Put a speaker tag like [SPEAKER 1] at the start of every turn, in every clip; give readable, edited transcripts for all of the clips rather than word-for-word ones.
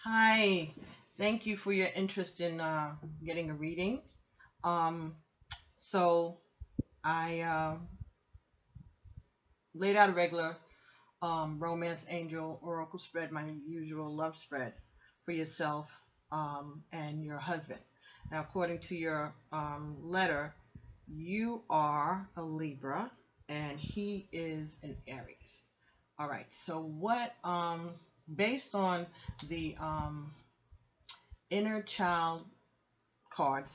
[SPEAKER 1] Hi, thank you for your interest in getting a reading. Um, so I laid out a regular romance angel oracle spread, my usual love spread for yourself and your husband. Now, according to your letter, you are a Libra and he is an Aries. All right, so based on the inner child cards,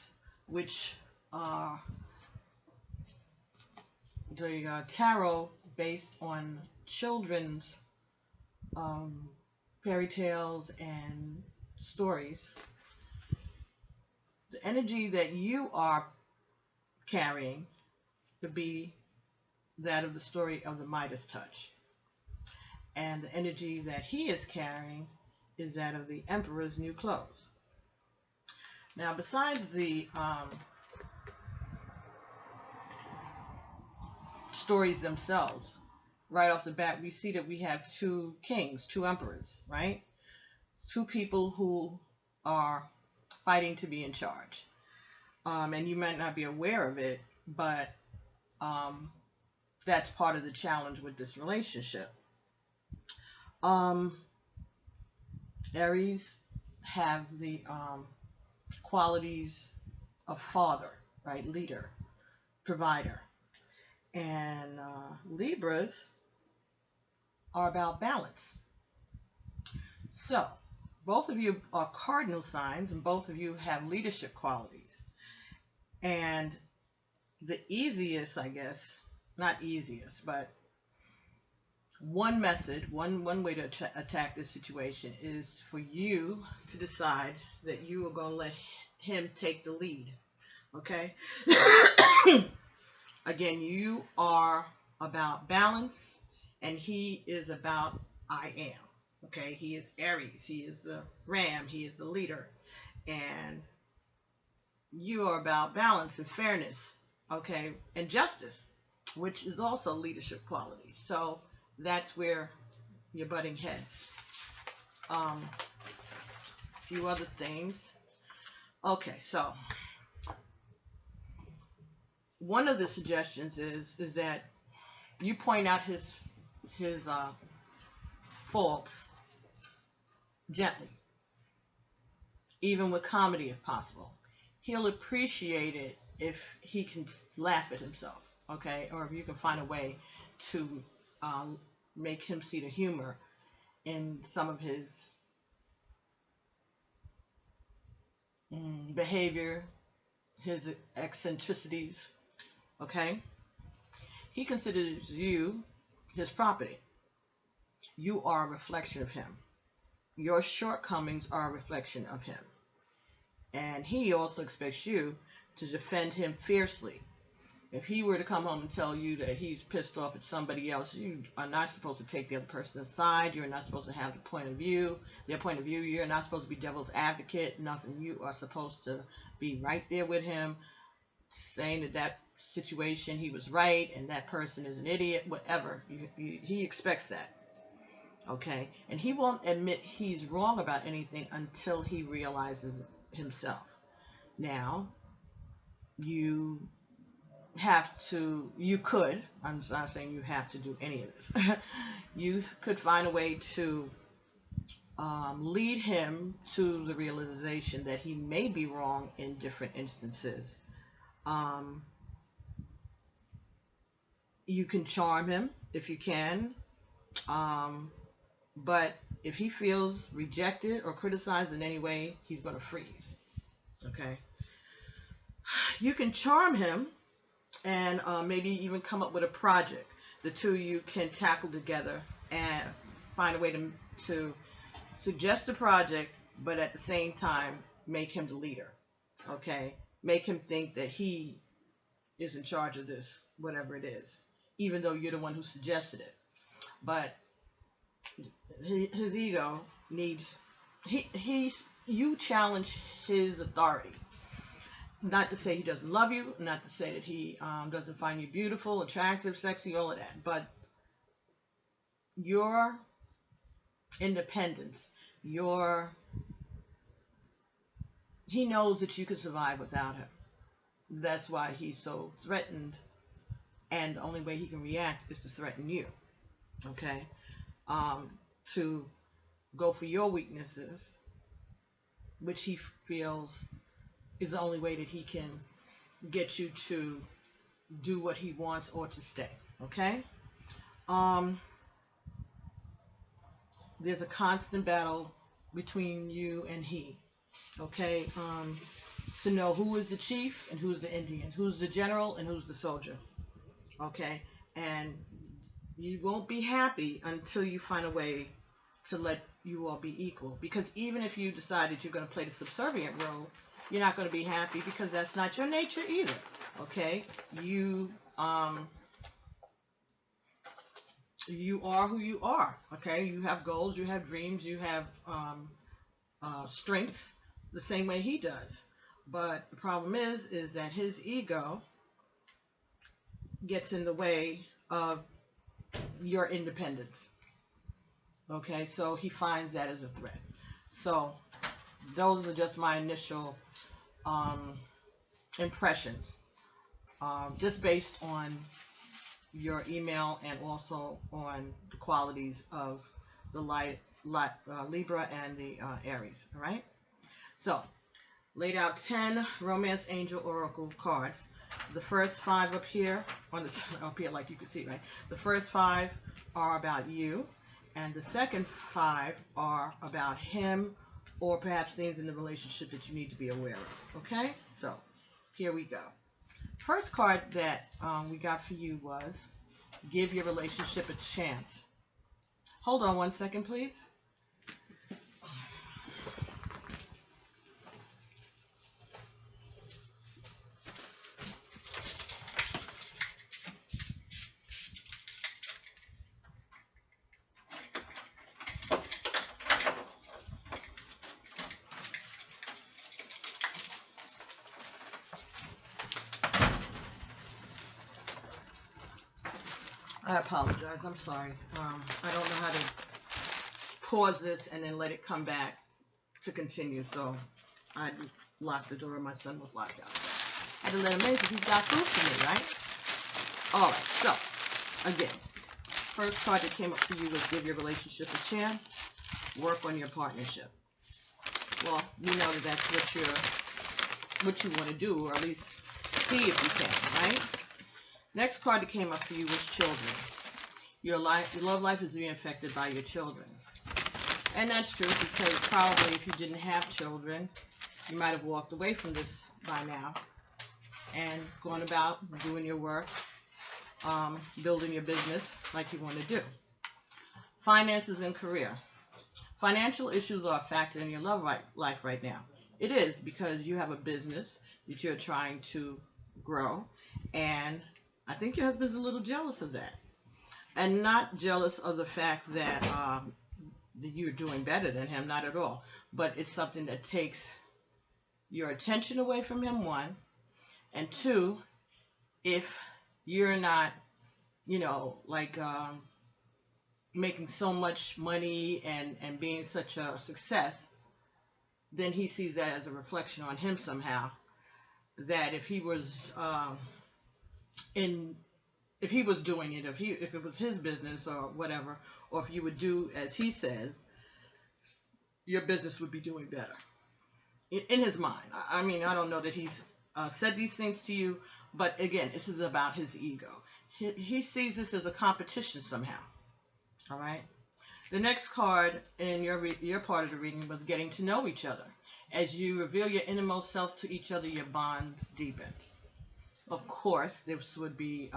[SPEAKER 1] which are the tarot based on children's um, fairy tales and stories. The energy that you are carrying could be that of the story of the Midas touch, and the energy that he is carrying is that of the Emperor's new clothes. Now, besides the stories themselves, right off the bat, we see that we have two kings, two emperors, right? Two people who are fighting to be in charge. And you might not be aware of it, but um, that's part of the challenge with this relationship. Um, Aries have the qualities of father, right? Leader, provider. And Libras are about balance. So, both of you are cardinal signs, and both of you have leadership qualities. And the easiest, I guess, not easiest, but one method, one way to attack this situation is for you to decide that you are going to let him take the lead. Okay? Again, you are about balance, and he is about I am. Okay? He is Aries. He is the ram. He is the leader. And you are about balance and fairness, okay, and justice, which is also leadership qualities. So that's where you're butting heads. A few other things. Okay, so one of the suggestions is that you point out his faults gently, even with comedy if possible. He'll appreciate it if he can laugh at himself, okay, or if you can find a way to make him see the humor in some of his behavior, his eccentricities, okay. He considers you his property. You are a reflection of him. Your shortcomings are a reflection of him. And he also expects you to defend him fiercely. If he were to come home and tell you that he's pissed off at somebody else, you are not supposed to take the other person's side. You're not supposed to have the point of view, their point of view. You're not supposed to be devil's advocate, nothing. You are supposed to be right there with him, saying that situation he was right and that person is an idiot, whatever. He expects that. Okay? And he won't admit he's wrong about anything until he realizes himself. Now, you could, I'm not saying you have to do any of this, you could find a way to lead him to the realization that he may be wrong in different instances. You can charm him if you can, but if he feels rejected or criticized in any way, he's going to freeze. Okay? You can charm him and maybe even come up with a project. The two of you can tackle together and find a way to suggest a project, but at the same time make him the leader. Okay? Make him think that he is in charge of this, whatever it is, even though you're the one who suggested it. But his ego needs, you challenge his authority. Not to say he doesn't love you, not to say that he doesn't find you beautiful, attractive, sexy, all of that. But your independence Your He knows that you can survive without him. That's why he's so threatened, and the only way he can react is to threaten you. Okay, to go for your weaknesses, which he feels is the only way that he can get you to do what he wants or to stay. Okay, there's a constant battle between you and he. Okay, to know who is the chief and who's the Indian, who's the general and who's the soldier. Okay, and you won't be happy until you find a way to let you all be equal. Because even if you decide that you're going to play the subservient role, you're not going to be happy because that's not your nature either. Okay, you are who you are. Okay, you have goals, you have dreams, you have strengths, the same way he does. But the problem is that his ego gets in the way of your independence. Okay, so he finds that as a threat. So those are just my initial impressions, just based on your email and also on the qualities of the Libra and the Aries. All right. So laid out 10 Romance Angel Oracle cards. The first 5 up here up here, like you can see, right? The first 5 are about you, and the second 5 are about him, or perhaps things in the relationship that you need to be aware of. Okay, so here we go. First card that we got for you was give your relationship a chance. Hold on one second, please. I apologize. I'm sorry. I don't know how to pause this and then let it come back to continue. So I locked the door. My son was locked out. I had to let him in because he's got food for me, right? All right. So again, first card that came up for you was give your relationship a chance. Work on your partnership. Well, you know that that's what you want to do, or at least see if you can, right? Next card that came up for you was children. Your love life is being affected by your children. And that's true, because probably if you didn't have children, you might have walked away from this by now and gone about doing your work, building your business like you want to do. Finances and career. Financial issues are a factor in your love life right now. It is, because you have a business that you're trying to grow, and I think your husband's a little jealous of that. And not jealous of the fact that you're doing better than him, not at all. But it's something that takes your attention away from him, 1. And 2, if you're not, making so much money and being such a success, then he sees that as a reflection on him somehow. That if he was if he was doing it, if it was his business or whatever, or if you would do as he said, your business would be doing better. In his mind. I mean, I don't know that he's said these things to you, but again, this is about his ego. He sees this as a competition somehow. All right. The next card in your part of the reading was getting to know each other. As you reveal your innermost self to each other, your bonds deepen. Of course, this would be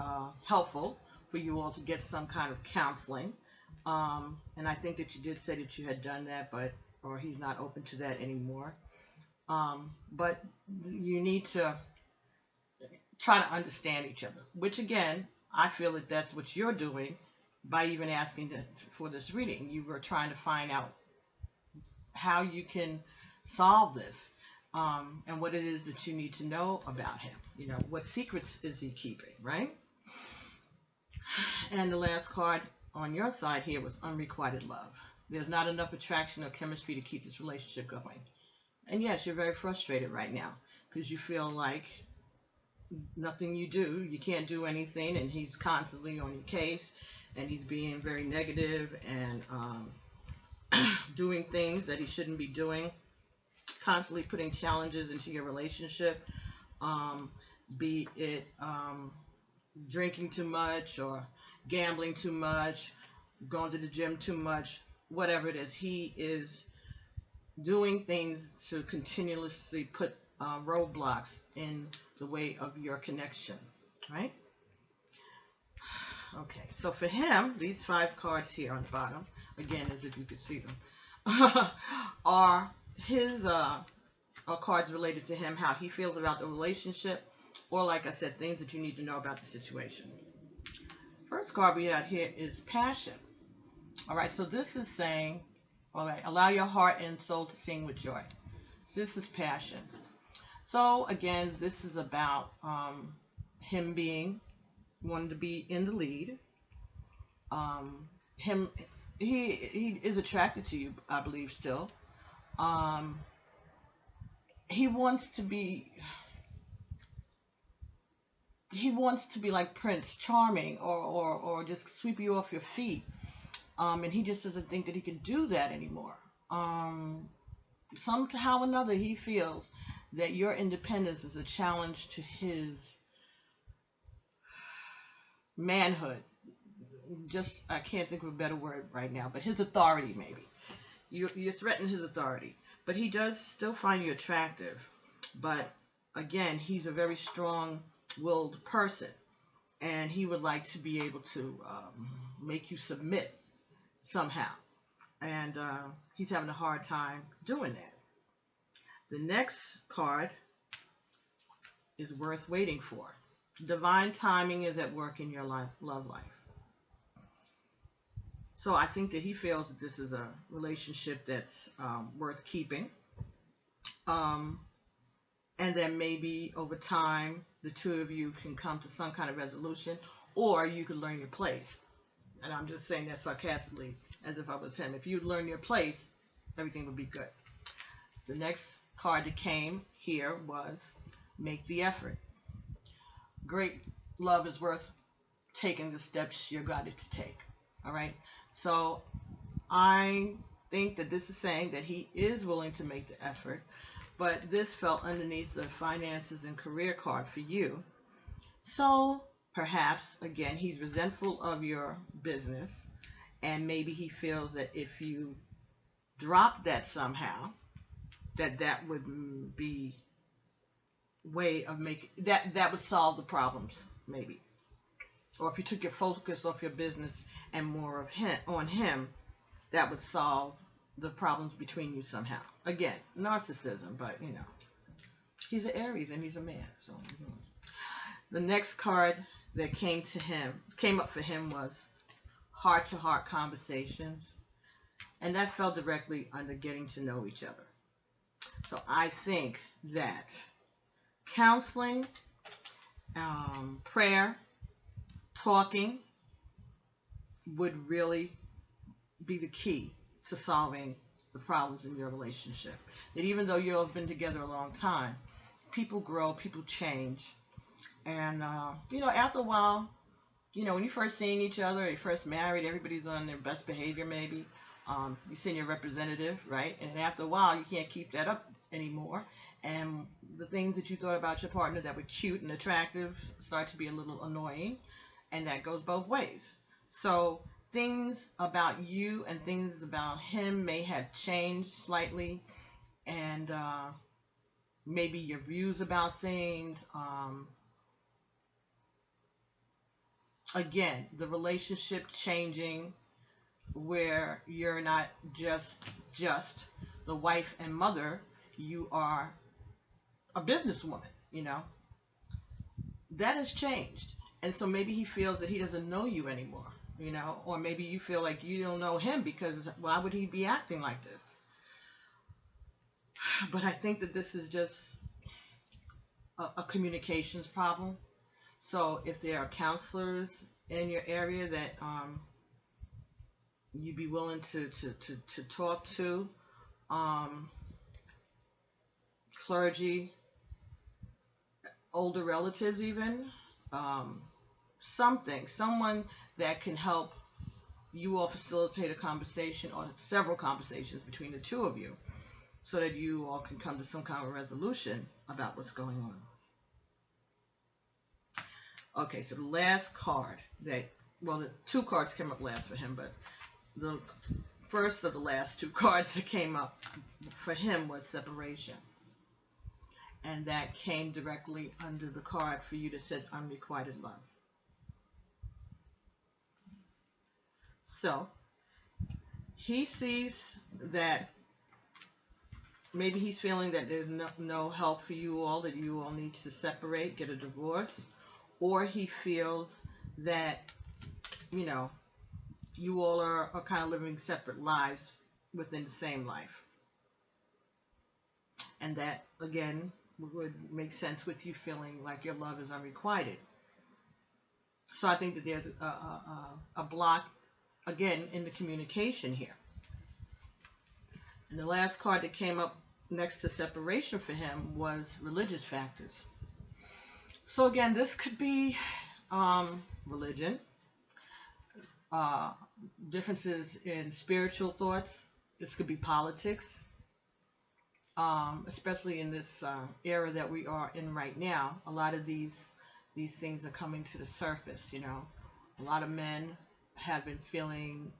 [SPEAKER 1] helpful for you all to get some kind of counseling. And I think that you did say that you had done that, or he's not open to that anymore. But you need to try to understand each other, which again, I feel that that's what you're doing by even asking for this reading. You were trying to find out how you can solve this. And what it is that you need to know about him. What secrets is he keeping, right? And the last card on your side here was unrequited love. There's not enough attraction or chemistry to keep this relationship going. And yes, you're very frustrated right now because you feel like nothing you do, you can't do anything, and he's constantly on your case, and he's being very negative and doing things that he shouldn't be doing, constantly putting challenges into your relationship, be it drinking too much or gambling too much, going to the gym too much, whatever it is. He is doing things to continuously put roadblocks in the way of your connection, right? Okay, so for him, these 5 cards here on the bottom, again, as if you could see them, are his are cards related to him, how he feels about the relationship, or like I said, things that you need to know about the situation. First card we have here is passion. All right, so this is saying, all right, allow your heart and soul to sing with joy. So this is passion. So again, this is about him wanting to be in the lead. He is attracted to you, I believe, still. He wants to be like Prince Charming, or just sweep you off your feet. And he just doesn't think that he can do that anymore. Somehow or another, he feels that your independence is a challenge to his manhood. Just, I can't think of a better word right now, but his authority, maybe. You threaten his authority. But he does still find you attractive. But again, he's a very strong-willed person, and he would like to be able to make you submit somehow. And he's having a hard time doing that. The next card is worth waiting for. Divine timing is at work in your love life. So I think that he feels that this is a relationship that's worth keeping. And then maybe over time, the two of you can come to some kind of resolution, or you could learn your place. And I'm just saying that sarcastically, as if I was him. If you learn your place, everything would be good. The next card that came here was make the effort. Great love is worth taking the steps you're guided to take. All right. So I think that this is saying that he is willing to make the effort, but this fell underneath the finances and career card for you. So perhaps, again, he's resentful of your business, and maybe he feels that if you drop that somehow, that would be way of making that would solve the problems, maybe. Or if you took your focus off your business and more of him, that would solve the problems between you somehow. Again, narcissism, but you know, he's an Aries and he's a man. So the next card that came up for him was heart-to-heart conversations, and that fell directly under getting to know each other. So I think that counseling, prayer, talking would really be the key to solving the problems in your relationship. That even though you have been together a long time, people grow, people change, and you know, after a while, you know, when you first seeing each other, you first married, everybody's on their best behavior maybe. You send your representative, right? And after a while, you can't keep that up anymore. And the things that you thought about your partner that were cute and attractive start to be a little annoying. And that goes both ways. So things about you and things about him may have changed slightly. And maybe your views about things. Again, the relationship changing, where you're not just the wife and mother, you are a businesswoman, you know. That has changed. And so maybe he feels that he doesn't know you anymore, you know, or maybe you feel like you don't know him because why would he be acting like this? But I think that this is just a communications problem. So if there are counselors in your area that you'd be willing to talk to um, clergy, older relatives even, um, someone that can help you all facilitate a conversation or several conversations between the two of you so that you all can come to some kind of resolution about what's going on. Okay, so the last card the two cards came up last for him, but the first of the last two cards that came up for him was separation. And that came directly under the card for you that said unrequited love. So he sees that maybe he's feeling that there's no help for you all, that you all need to separate, get a divorce, or he feels that, you all are kind of living separate lives within the same life. And that, again, would make sense with you feeling like your love is unrequited. So I think that there's a block, again, in the communication here. And the last card that came up next to separation for him was religious factors. So again, this could be religion, differences in spiritual thoughts. This could be politics, especially in this era that we are in right now. A lot of these things are coming to the surface. A lot of men have been feeling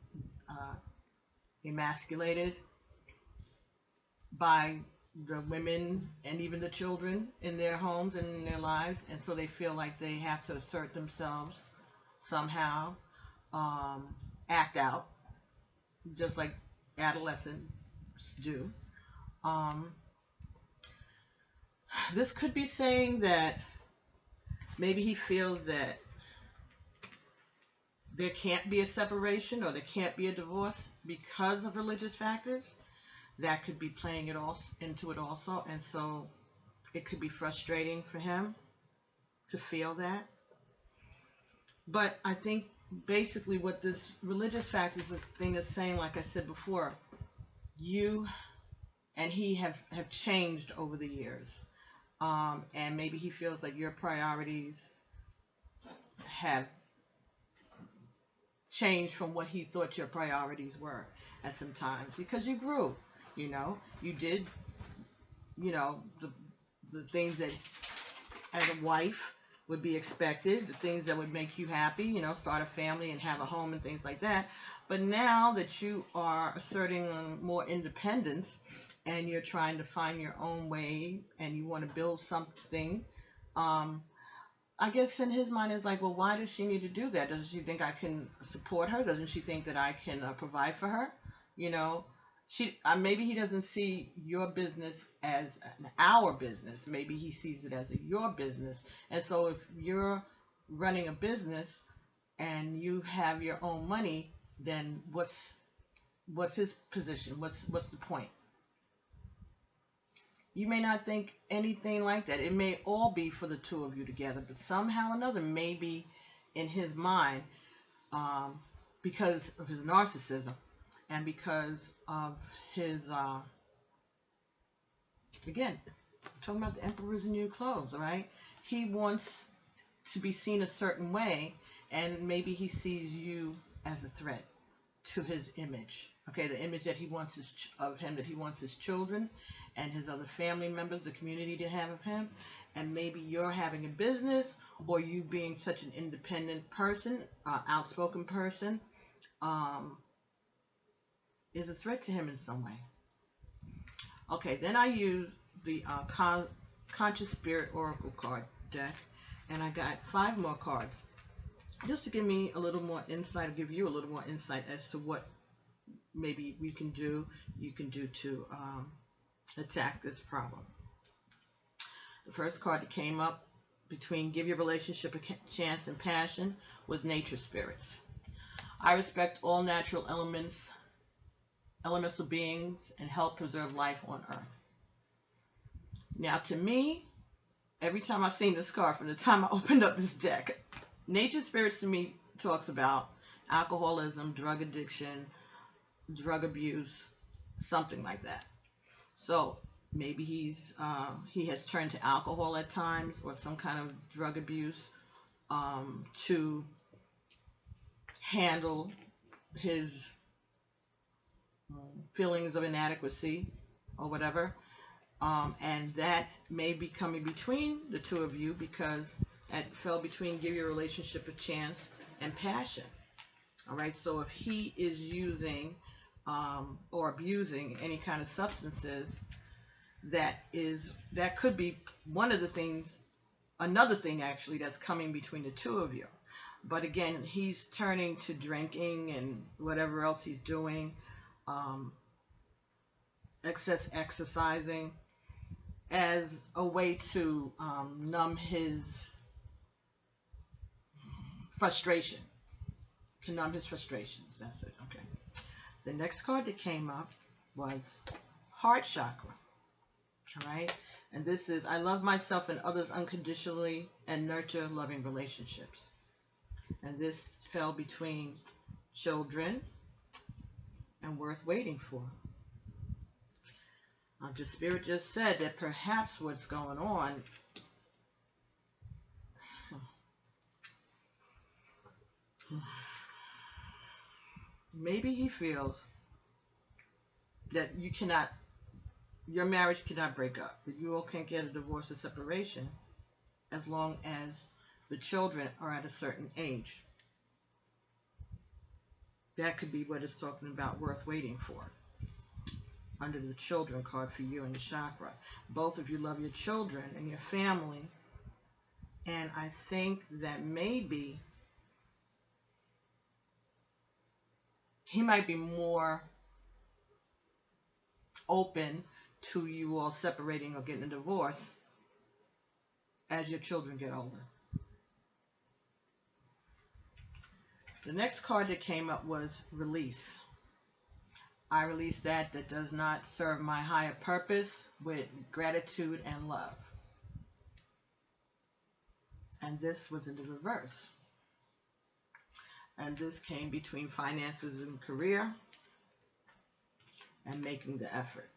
[SPEAKER 1] emasculated by the women and even the children in their homes and in their lives, and so they feel like they have to assert themselves somehow, act out, just like adolescents do. This could be saying that maybe he feels that there can't be a separation or there can't be a divorce because of religious factors. That could be playing into it also, and so it could be frustrating for him to feel that. But I think basically what this religious factors thing is saying, like I said before, you and he have changed over the years, and maybe he feels like your priorities have changed from what he thought your priorities were at some times, because you grew. You did, the things that as a wife would be expected, the things that would make you happy, start a family and have a home and things like that. But now that you are asserting more independence and you're trying to find your own way and you want to build something, I guess in his mind is like, well, why does she need to do that? Doesn't she think I can support her? Doesn't she think that I can provide for her? Maybe he doesn't see your business as our business. Maybe he sees it as your business. And so if you're running a business and you have your own money, then what's his position? What's the point? You may not think anything like that. It may all be for the two of you together, but somehow or another, maybe in his mind, because of his narcissism and because of his, again, I'm talking about the emperor's new clothes, all right? He wants to be seen a certain way, and maybe he sees you as a threat to his image. Okay, the image that he wants of him, that he wants his children and his other family members, the community to have of him. And maybe you're having a business, or you being such an independent person, outspoken person, is a threat to him in some way. Okay, then I use the Conscious Spirit Oracle card deck, and I got 5 more cards just to give me a little more insight, give you a little more insight as to what maybe you can do to attack this problem. The first card that came up between give your relationship a chance and passion was nature spirits. I respect all natural elemental beings, and help preserve life on Earth. Now, to me, every time I've seen this card, from the time I opened up this deck, nature spirits to me talks about alcoholism, drug addiction, drug abuse, something like that. So maybe he has turned to alcohol at times or some kind of drug abuse to handle his feelings of inadequacy or whatever. And that may be coming between the two of you because it fell between give your relationship a chance and passion. All right. So if he is using or abusing any kind of substances, that could be one of the things, another thing actually that's coming between the two of you. But again, he's turning to drinking and whatever else he's doing, excess exercising as a way to numb his frustration, to numb his frustrations. That's it. Okay. The next card that came up was heart chakra. All right. And this is, I love myself and others unconditionally and nurture loving relationships. And this fell between children and worth waiting for. The Spirit just said that perhaps what's going on maybe he feels that your marriage cannot break up, that you all can't get a divorce or separation as long as the children are at a certain age. That could be what it's talking about, worth waiting for. Under the children card for you and the chakra. Both of you love your children and your family. And I think that maybe he might be more open to you all separating or getting a divorce as your children get older. The next card that came up was release. I release that does not serve my higher purpose with gratitude and love. And this was in the reverse. And this came between finances and career and making the effort.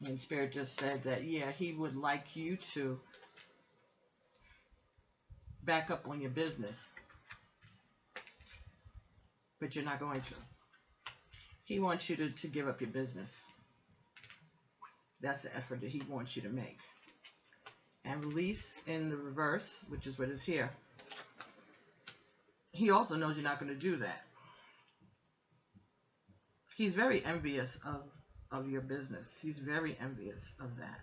[SPEAKER 1] And Spirit just said that, yeah, he would like you to back up on your business. But you're not going to. He wants you to give up your business. That's the effort that he wants you to make. And release in the reverse, which is what is here. He also knows you're not going to do that. He's very envious of your business. He's very envious of that.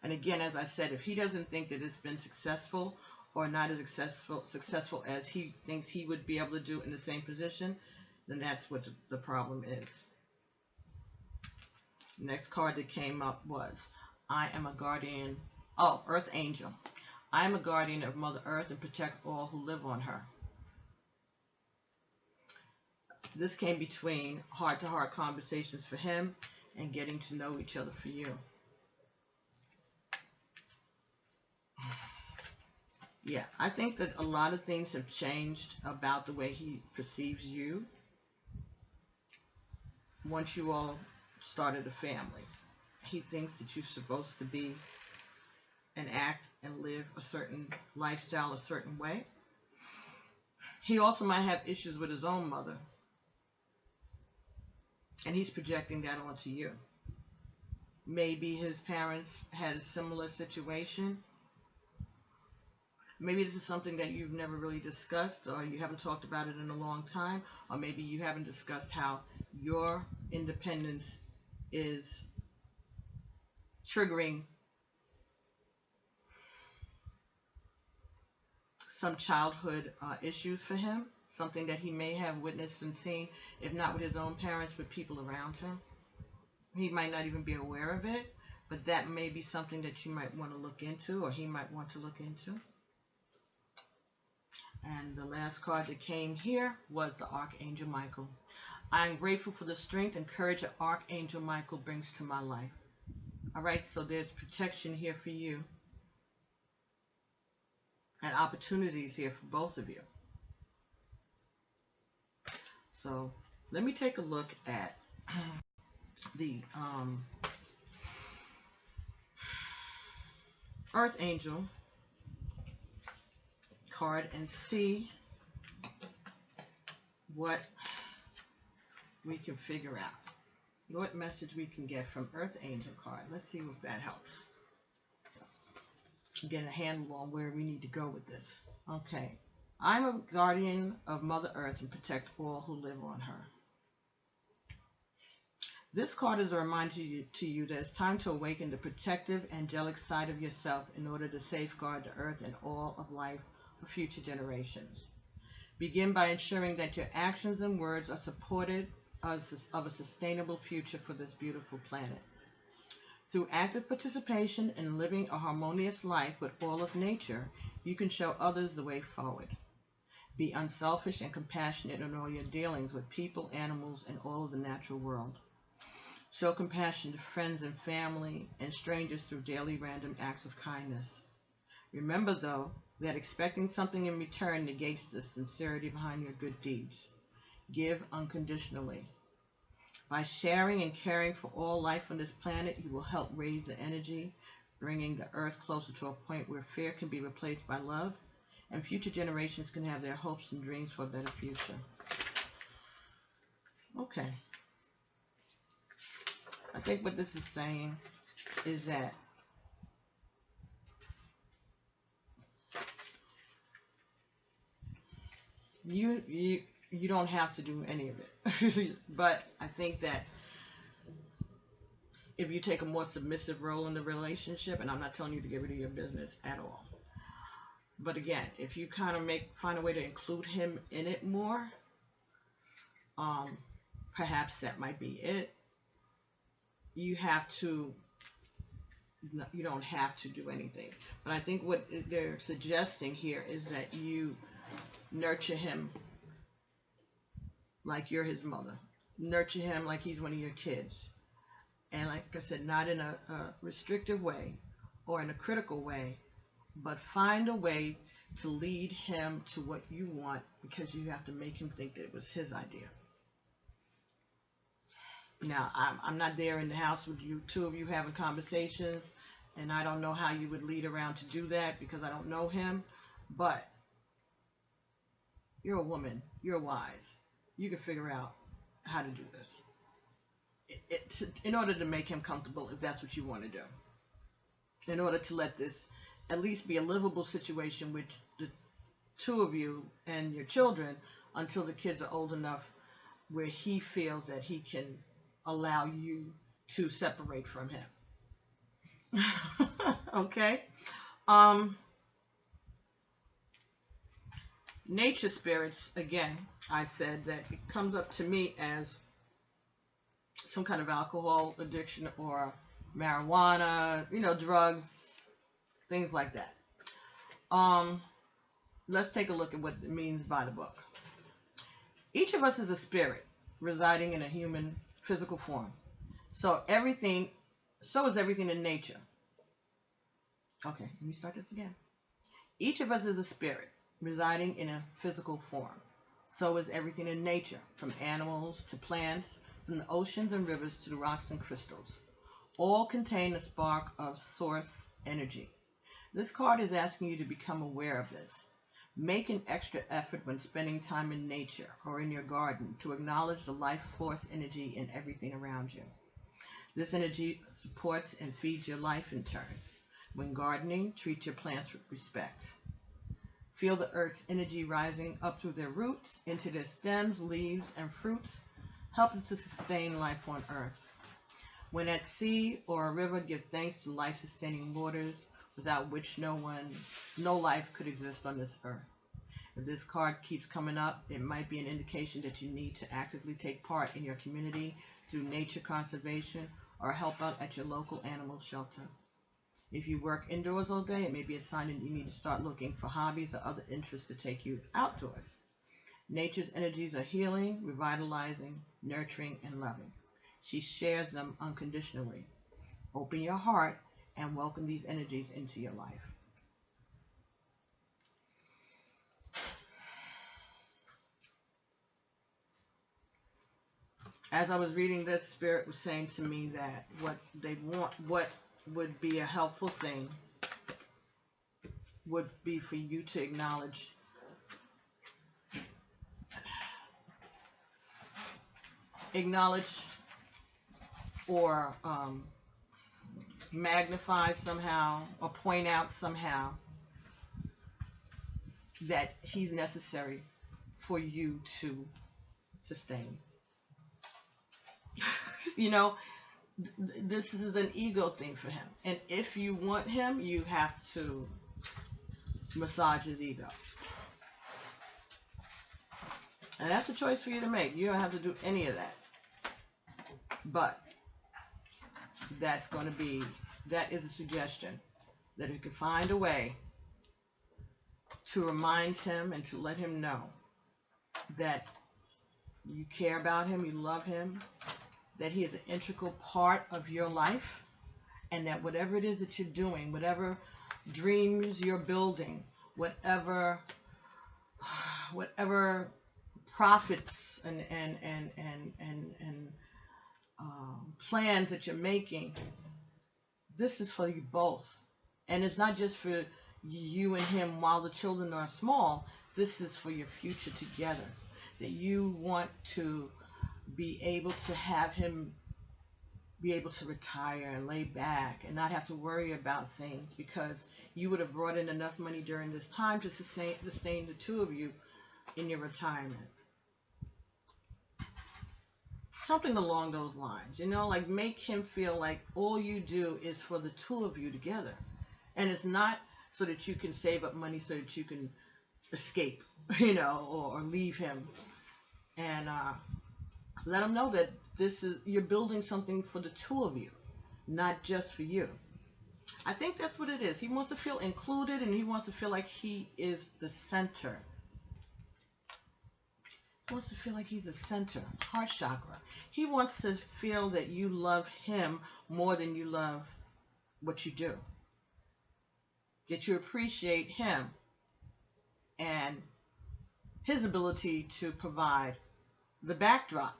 [SPEAKER 1] And again, as I said, if he doesn't think that it's been successful or not as successful as he thinks he would be able to do in the same position, then that's what the problem is. Next card that came up was, I am a guardian, Earth Angel. I am a guardian of Mother Earth and protect all who live on her. This came between heart-to-heart conversations for him and getting to know each other for you. Yeah, I think that a lot of things have changed about the way he perceives you once you all started a family. He thinks that you're supposed to be and act and live a certain lifestyle a certain way. He also might have issues with his own mother. And he's projecting that onto you. Maybe his parents had a similar situation. Maybe this is something that you've never really discussed, or you haven't talked about it in a long time, or maybe you haven't discussed how your independence is triggering some childhood issues for him, something that he may have witnessed and seen, if not with his own parents, with people around him. He might not even be aware of it, but that may be something that you might want to look into, or he might want to look into. And the last card that came here was the Archangel Michael. I am grateful for the strength and courage that Archangel Michael brings to my life. All right, so there's protection here for you and opportunities here for both of you. So let me take a look at the Earth Angel card and see what we can figure out. What message we can get from Earth Angel card. Let's see if that helps. Get a handle on where we need to go with this. Okay. I'm a guardian of Mother Earth and protect all who live on her. This card is a reminder to you that it's time to awaken the protective, angelic side of yourself in order to safeguard the earth and all of life for future generations. Begin by ensuring that your actions and words are supported of a sustainable future for this beautiful planet. Through active participation in living a harmonious life with all of nature, you can show others the way forward. Be unselfish and compassionate in all your dealings with people, animals, and all of the natural world. Show compassion to friends and family and strangers through daily random acts of kindness. Remember, though, that expecting something in return negates the sincerity behind your good deeds. Give unconditionally. By sharing and caring for all life on this planet, you will help raise the energy, bringing the earth closer to a point where fear can be replaced by love, and future generations can have their hopes and dreams for a better future. Okay. I think what this is saying is that you don't have to do any of it. But I think that if you take a more submissive role in the relationship, and I'm not telling you to get rid of your business at all, but again, if you kind of find a way to include him in it more, perhaps that might be it. You don't have to do anything. But I think what they're suggesting here is that you nurture him like you're his mother. Nurture him like he's one of your kids. And like I said, not in a restrictive way or in a critical way, but find a way to lead him to what you want, because you have to make him think that it was his idea. Now, I'm not there in the house with you, two of you having conversations, and I don't know how you would lead around to do that because I don't know him, but you're a woman. You're wise. You can figure out how to do this. In order to make him comfortable, if that's what you want to do. In order to let this at least be a livable situation with the two of you and your children until the kids are old enough where he feels that he can allow you to separate from him. Okay? Nature spirits, again, I said that it comes up to me as some kind of alcohol addiction or marijuana, drugs, things like that. Let's take a look at what it means by the book. Each of us is a spirit residing in a human physical form. So is everything in nature. Okay, let me start this again. Each of us is a spirit residing in a physical form. So is everything in nature, from animals to plants, from the oceans and rivers to the rocks and crystals. All contain a spark of source energy. This card is asking you to become aware of this. Make an extra effort when spending time in nature or in your garden to acknowledge the life force energy in everything around you. This energy supports and feeds your life in turn. When gardening, treat your plants with respect. Feel the earth's energy rising up through their roots, into their stems, leaves, and fruits, helping to sustain life on earth. When at sea or a river, give thanks to life-sustaining waters, without which no life could exist on this earth. If this card keeps coming up, it might be an indication that you need to actively take part in your community through nature conservation or help out at your local animal shelter. If you work indoors all day, it may be a sign that you need to start looking for hobbies or other interests to take you outdoors. Nature's energies are healing, revitalizing, nurturing, and loving. She shares them unconditionally. Open your heart and welcome these energies into your life. As I was reading this, Spirit was saying to me that what they want, what would be a helpful thing, would be for you to acknowledge or magnify somehow or point out somehow that he's necessary for you to sustain. You know, this is an ego thing for him. And if you want him, you have to massage his ego. And that's a choice for you to make. You don't have to do any of that. But that is a suggestion, that you can find a way to remind him and to let him know that you care about him, you love him, that he is an integral part of your life, and that whatever it is that you're doing, whatever dreams you're building, whatever profits and plans that you're making, this is for you both. And it's not just for you and him while the children are small. This is for your future together. That you want to be able to have him be able to retire and lay back and not have to worry about things, because you would have brought in enough money during this time to sustain the two of you in your retirement. Something along those lines, you know, like make him feel like all you do is for the two of you together. And it's not so that you can save up money so that you can escape, you know, or leave him. And let him know that you're building something for the two of you, not just for you. I think that's what it is. He wants to feel included, and he wants to feel like he is the center. He wants to feel like he's the center, heart chakra. He wants to feel that you love him more than you love what you do. That you appreciate him and his ability to provide the backdrop.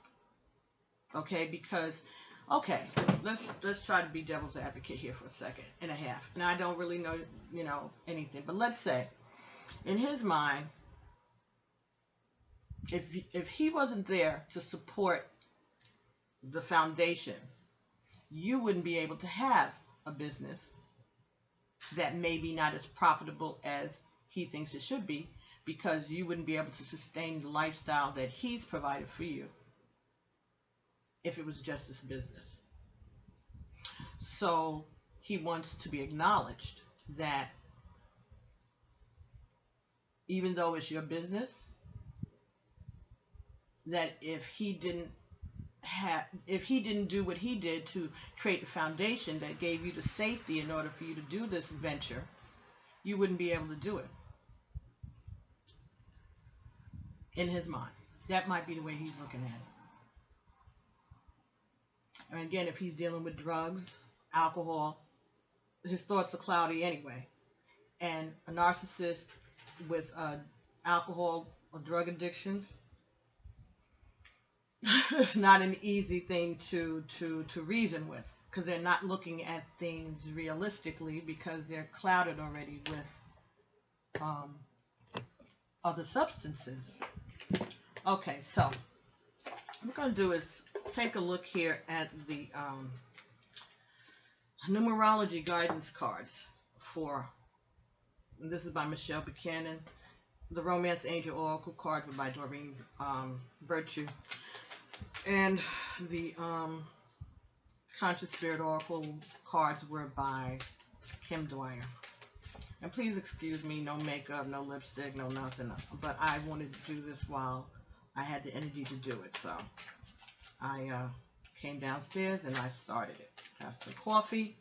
[SPEAKER 1] Okay, because, okay, let's try to be devil's advocate here for a second and a half. Now, I don't really know, you know, anything, but let's say, in his mind, if he wasn't there to support the foundation, you wouldn't be able to have a business that may be not as profitable as he thinks it should be, because you wouldn't be able to sustain the lifestyle that he's provided for you if it was just this business. So he wants to be acknowledged that even though it's your business, that if he didn't do what he did to create the foundation that gave you the safety in order for you to do this venture, you wouldn't be able to do it. In his mind, that might be the way he's looking at it. And again, if he's dealing with drugs, alcohol, his thoughts are cloudy anyway. And a narcissist with alcohol or drug addictions, it's not an easy thing to reason with, because they're not looking at things realistically, because they're clouded already with other substances. Okay, so what we're going to do is take a look here at the numerology guidance cards for, and this is by Michelle Buchanan. The Romance Angel Oracle cards were by Doreen Virtue. And the Conscious Spirit Oracle cards were by Kim Dwyer. And please excuse me, no makeup, no lipstick, no nothing. But I wanted to do this while I had the energy to do it. So I came downstairs and I started it. Have some coffee.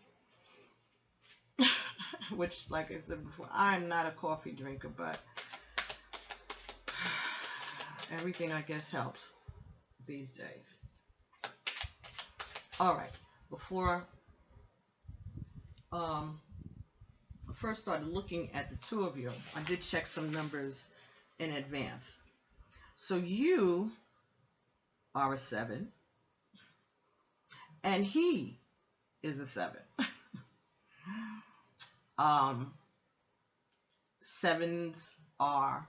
[SPEAKER 1] Which, like I said before, I'm not a coffee drinker, but everything, I guess, helps these days. All right, before I first started looking at the two of you, I did check some numbers in advance. So you are a 7, and he is a 7. um, sevens are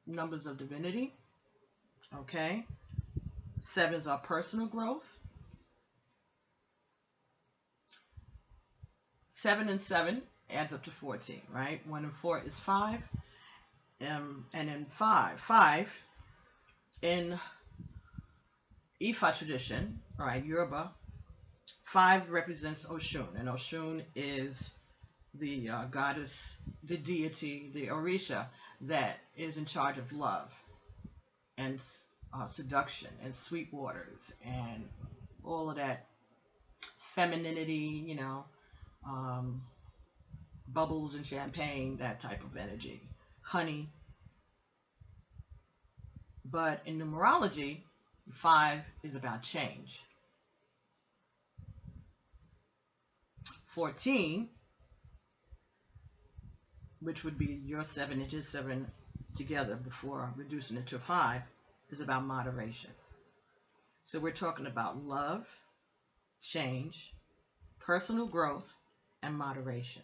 [SPEAKER 1] numbers of divinity. Okay, sevens are personal growth. 7 and 7 adds up to 14, right? 1 and 4 is 5. And in 5 in Ifa tradition, right, Yoruba, 5 represents Oshun, and Oshun is the goddess, the deity, the Orisha that is in charge of love and seduction and sweet waters and all of that femininity, bubbles and champagne, that type of energy, honey. But in numerology, 5 is about change. 14, which would be your 7 and his 7 together before reducing it to 5, is about moderation. So we're talking about love, change, personal growth, and moderation.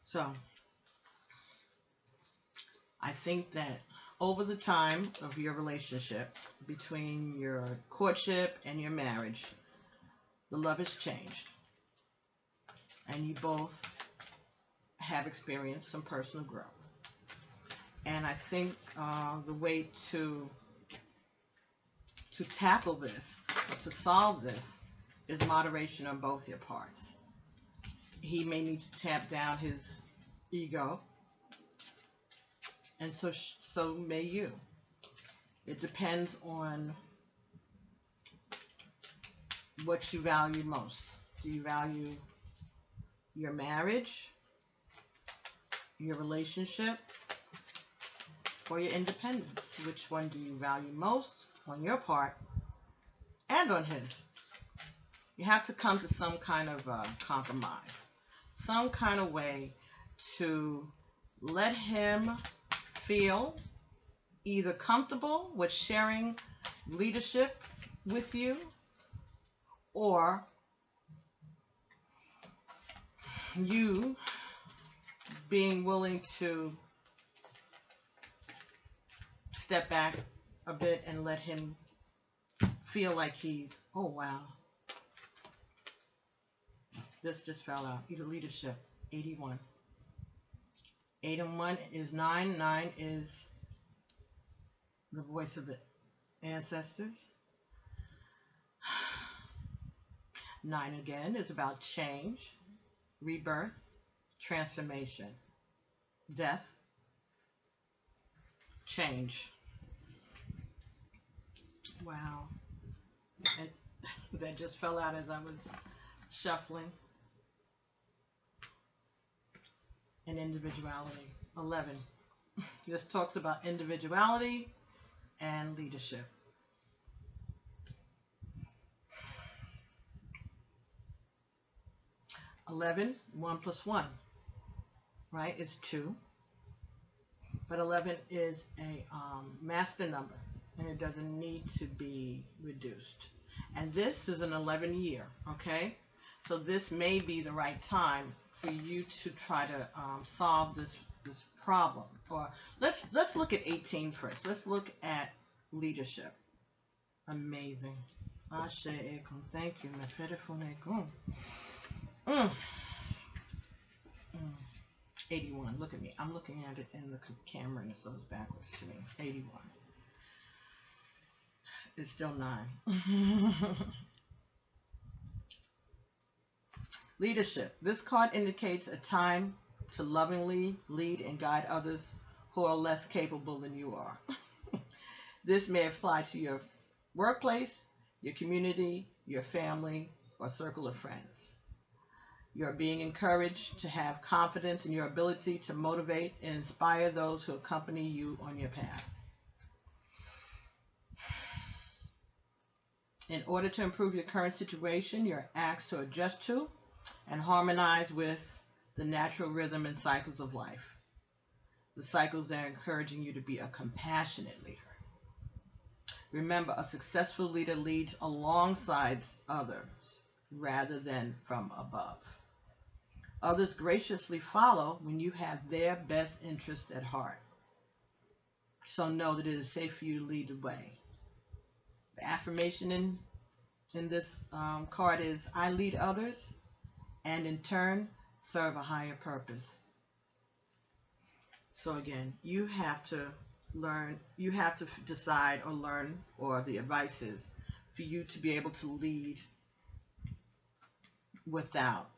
[SPEAKER 1] So I think that over the time of your relationship, between your courtship and your marriage, the love has changed. And you both have experienced some personal growth. And I think the way to tackle this, to solve this, is moderation on both your parts. He may need to tamp down his ego, and so may you. It depends on what you value most. Do you value your marriage, your relationship, or your independence? Which one do you value most on your part and on his? You have to come to some kind of compromise, some kind of way to let him feel either comfortable with sharing leadership with you, or you being willing to step back a bit and let him feel like he's, oh wow, this just fell out. Either leadership, 81. 8 and 1 is 9. 9 is the voice of the ancestors. 9 again is about change, rebirth, transformation, death, change. Wow. And that just fell out as I was shuffling. And individuality. 11. This talks about individuality and leadership. Eleven, 1 plus 1, right, is 2. But 11 is a master number, and it doesn't need to be reduced. And this is an 11 year, okay? So this may be the right time for you to try to solve this problem. Or let's look at 18 first. Let's look at leadership. Amazing. Ashe ekum. Thank you. 81. Look at me. I'm looking at it in the camera, and so it's backwards to me. 81. It's still 9. Leadership. This card indicates a time to lovingly lead and guide others who are less capable than you are. This may apply to your workplace, your community, your family, or circle of friends. You're being encouraged to have confidence in your ability to motivate and inspire those who accompany you on your path. In order to improve your current situation, you're asked to adjust to and harmonize with the natural rhythm and cycles of life. The cycles that are encouraging you to be a compassionate leader. Remember, a successful leader leads alongside others rather than from above. Others graciously follow when you have their best interest at heart. So know that it is safe for you to lead the way. The affirmation in this card is, I lead others and in turn serve a higher purpose. So again, you have to learn, you have to decide or learn, or the advice is for you to be able to lead without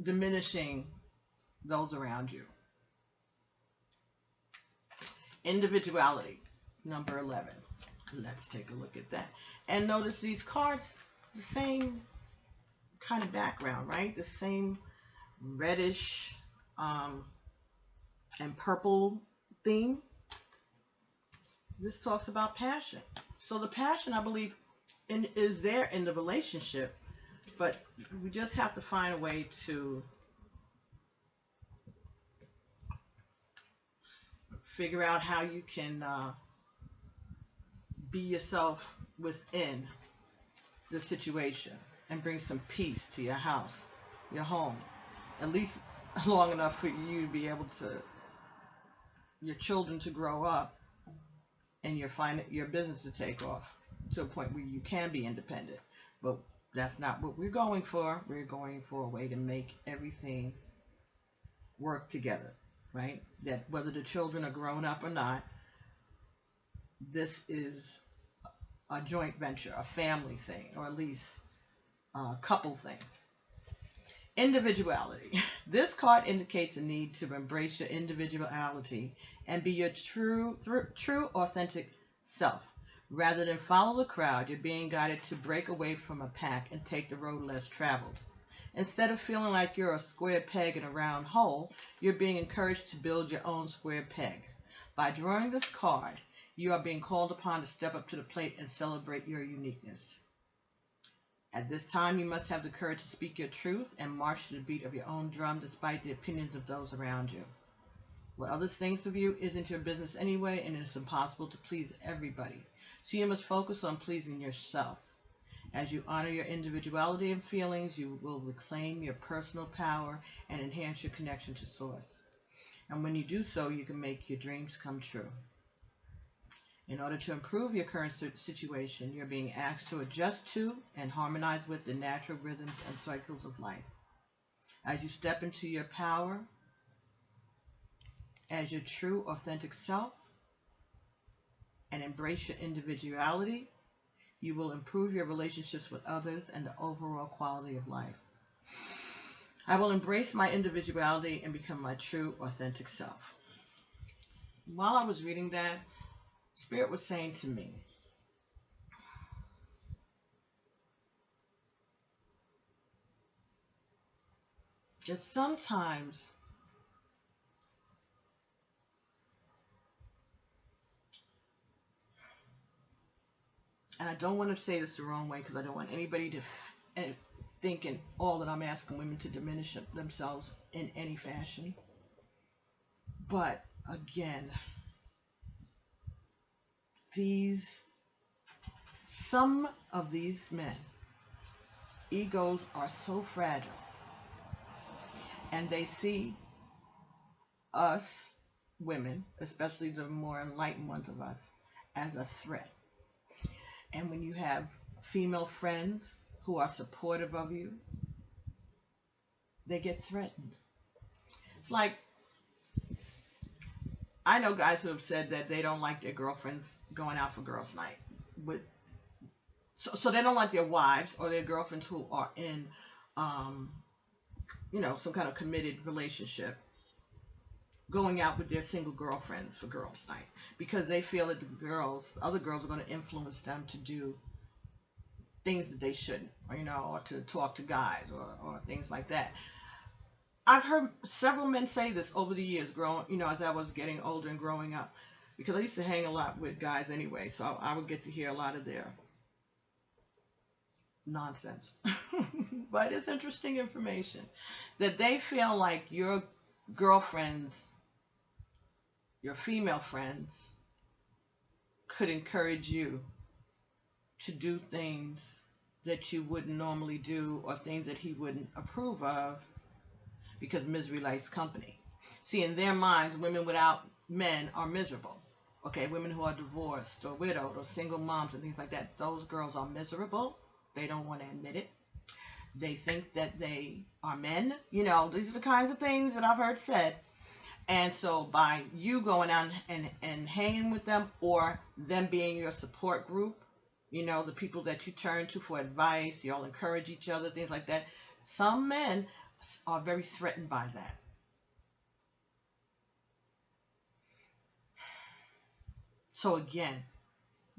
[SPEAKER 1] diminishing those around you. Individuality, number 11. Let's take a look at that. And notice these cards, the same kind of background, right? The same reddish and purple theme. This talks about passion. So the passion, I believe, is there in the relationship, but we just have to find a way to figure out how you can be yourself within the situation and bring some peace to your house, your home, at least long enough for you to be able to, your children to grow up and your business to take off to a point where you can be independent. But that's not what we're going for. We're going for a way to make everything work together, right? That whether the children are grown up or not, this is a joint venture, a family thing, or at least a couple thing. Individuality. This card indicates a need to embrace your individuality and be your true, authentic self. Rather than follow the crowd, you're being guided to break away from a pack and take the road less traveled. Instead of feeling like you're a square peg in a round hole, you're being encouraged to build your own square peg. By drawing this card, you are being called upon to step up to the plate and celebrate your uniqueness. At this time, you must have the courage to speak your truth and march to the beat of your own drum despite the opinions of those around you. What others think of you isn't your business anyway, and it's impossible to please everybody. So you must focus on pleasing yourself. As you honor your individuality and feelings, you will reclaim your personal power and enhance your connection to Source. And when you do so, you can make your dreams come true. In order to improve your current situation, you're being asked to adjust to and harmonize with the natural rhythms and cycles of life. As you step into your power as your true, authentic self and embrace your individuality, you will improve your relationships with others and the overall quality of life. I will embrace my individuality and become my true, authentic self. While I was reading that, Spirit was saying to me, that sometimes and I don't want to say this the wrong way because I don't want anybody to think in all that I'm asking women to diminish themselves in any fashion. But again, some of these men, egos are so fragile, and they see us women, especially the more enlightened ones of us, as a threat. And when you have female friends who are supportive of you, they get threatened. It's like, I know guys who have said that they don't like their girlfriends going out for girls' night. So they don't like their wives or their girlfriends who are in, some kind of committed relationship going out with their single girlfriends for girls' night, because they feel that other girls are going to influence them to do things that they shouldn't, or to talk to guys or things like that. I've heard several men say this over the years, as I was getting older and growing up, because I used to hang a lot with guys anyway, so I would get to hear a lot of their nonsense. But it's interesting information that they feel like your girlfriends, your female friends, could encourage you to do things that you wouldn't normally do, or things that he wouldn't approve of, because misery likes company. See, in their minds, women without men are miserable. Okay, women who are divorced or widowed or single moms and things like that, those girls are miserable. They don't want to admit it. They think that they are men. You know, these are the kinds of things that I've heard said. And so by you going out and hanging with them, or them being your support group, you know, the people that you turn to for advice, you all encourage each other, things like that. Some men are very threatened by that. So again,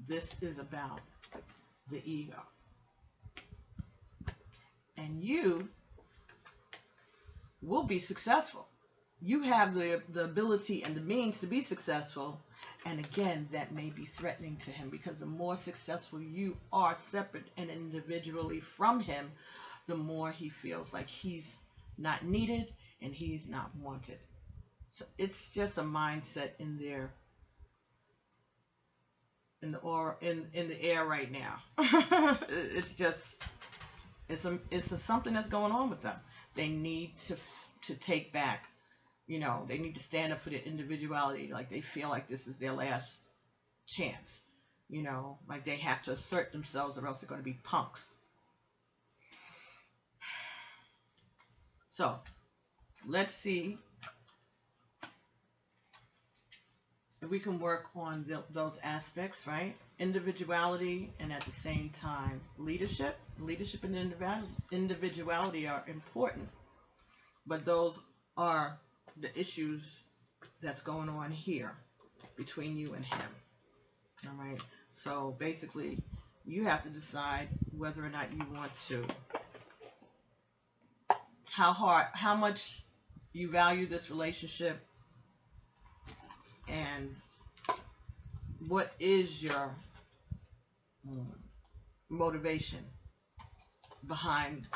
[SPEAKER 1] this is about the ego. And you will be successful. You have the ability and the means to be successful. And again, that may be threatening to him, because the more successful you are separate and individually from him, the more he feels like he's not needed and he's not wanted. So it's just a mindset in there, in the aura, in the air right now. It's just, it's something that's going on with them. They need to take back. You know, they need to stand up for their individuality. Like they feel like this is their last chance. You know, like they have to assert themselves, or else they're going to be punks. So let's see if we can work on those aspects, right? Individuality, and at the same time leadership. Leadership and individuality are important, but those are the issues that's going on here between you and him. All right. So basically, you have to decide whether or not you want to, how much you value this relationship, and what is your motivation behind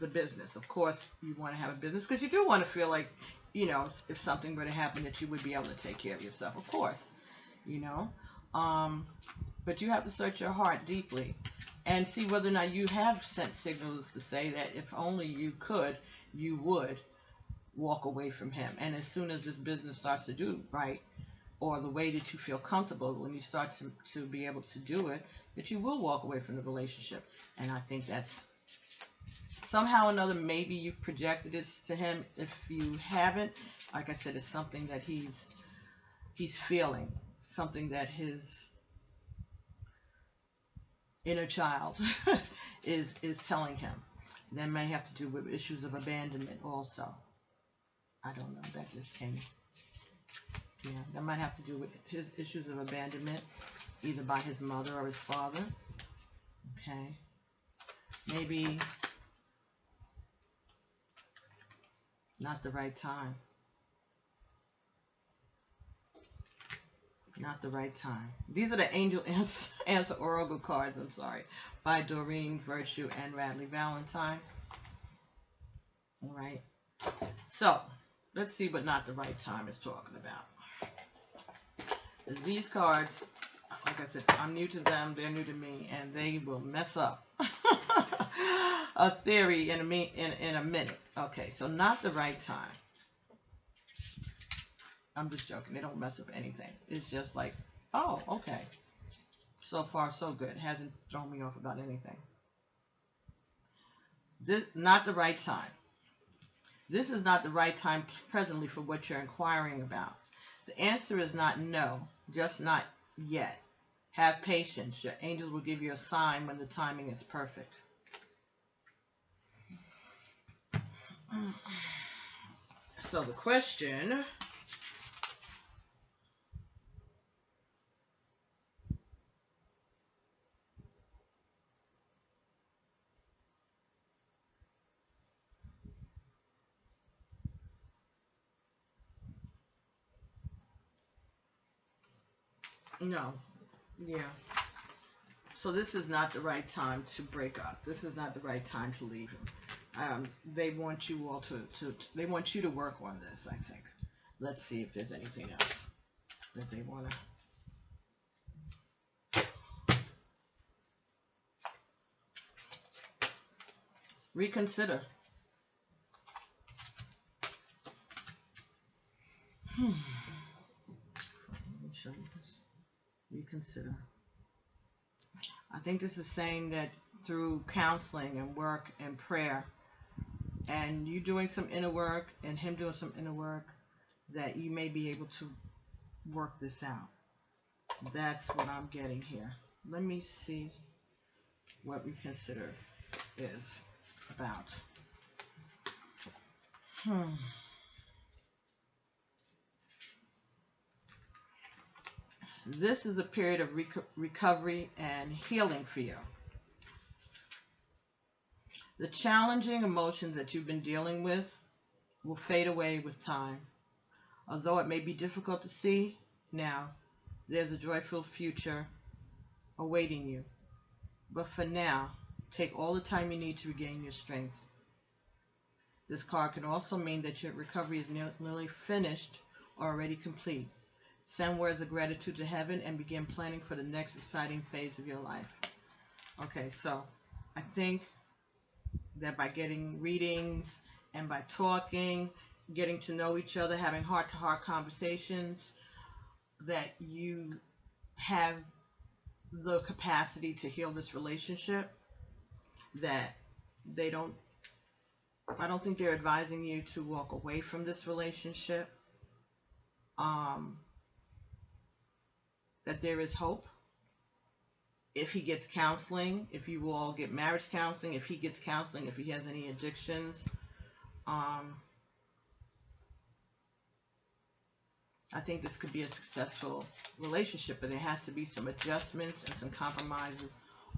[SPEAKER 1] the business. Of course, you want to have a business because you do want to feel like, you know, if something were to happen, that you would be able to take care of yourself. Of course, you know. But you have to search your heart deeply and see whether or not you have sent signals to say that if only you could, you would walk away from him. And as soon as this business starts to do right, or the way that you feel comfortable, when you start to be able to do it, that you will walk away from the relationship. And I think that's somehow or another, maybe you've projected this to him. If you haven't, like I said, it's something that he's feeling, something that his inner child is telling him. That may have to do with issues of abandonment also. I don't know, that just came. Yeah, that might have to do with his issues of abandonment, either by his mother or his father. Okay. Maybe not the right time. Not the right time. These are the Angel Answer Oracle cards, I'm sorry, by Doreen Virtue and Radley Valentine. All right. So, let's see what not the right time is talking about. These cards, like I said, I'm new to them, they're new to me, and they will mess up a theory in a minute. Okay, so not the right time. I'm just joking. They don't mess up anything. It's just like, oh, okay. So far, so good. It hasn't thrown me off about anything. This, not the right time. This is not the right time presently for what you're inquiring about. The answer is not no, just not yet. Have patience. Your angels will give you a sign when the timing is perfect. So the question... No. Yeah. So this is not the right time to break up. This is not the right time to leave him. They want you all they want you to work on this, I think. Let's see if there's anything else that they want to Reconsider. Let me show you this. Reconsider. I think this is saying that through counseling and work and prayer, and you doing some inner work and him doing some inner work, that you may be able to work this out. That's what I'm getting here. Let me see what reconsider is about. This is a period of recovery and healing for you. The challenging emotions that you've been dealing with will fade away with time. Although it may be difficult to see now, there's a joyful future awaiting you. But for now, take all the time you need to regain your strength. This card can also mean that your recovery is nearly finished or already complete. Send words of gratitude to heaven and begin planning for the next exciting phase of your life. Okay, so I think that by getting readings and by talking, getting to know each other, having heart-to-heart conversations, that you have the capacity to heal this relationship, that I don't think they're advising you to walk away from this relationship. That there is hope. If he gets counseling, if you all get marriage counseling, if he gets counseling, if he has any addictions, I think this could be a successful relationship, but there has to be some adjustments and some compromises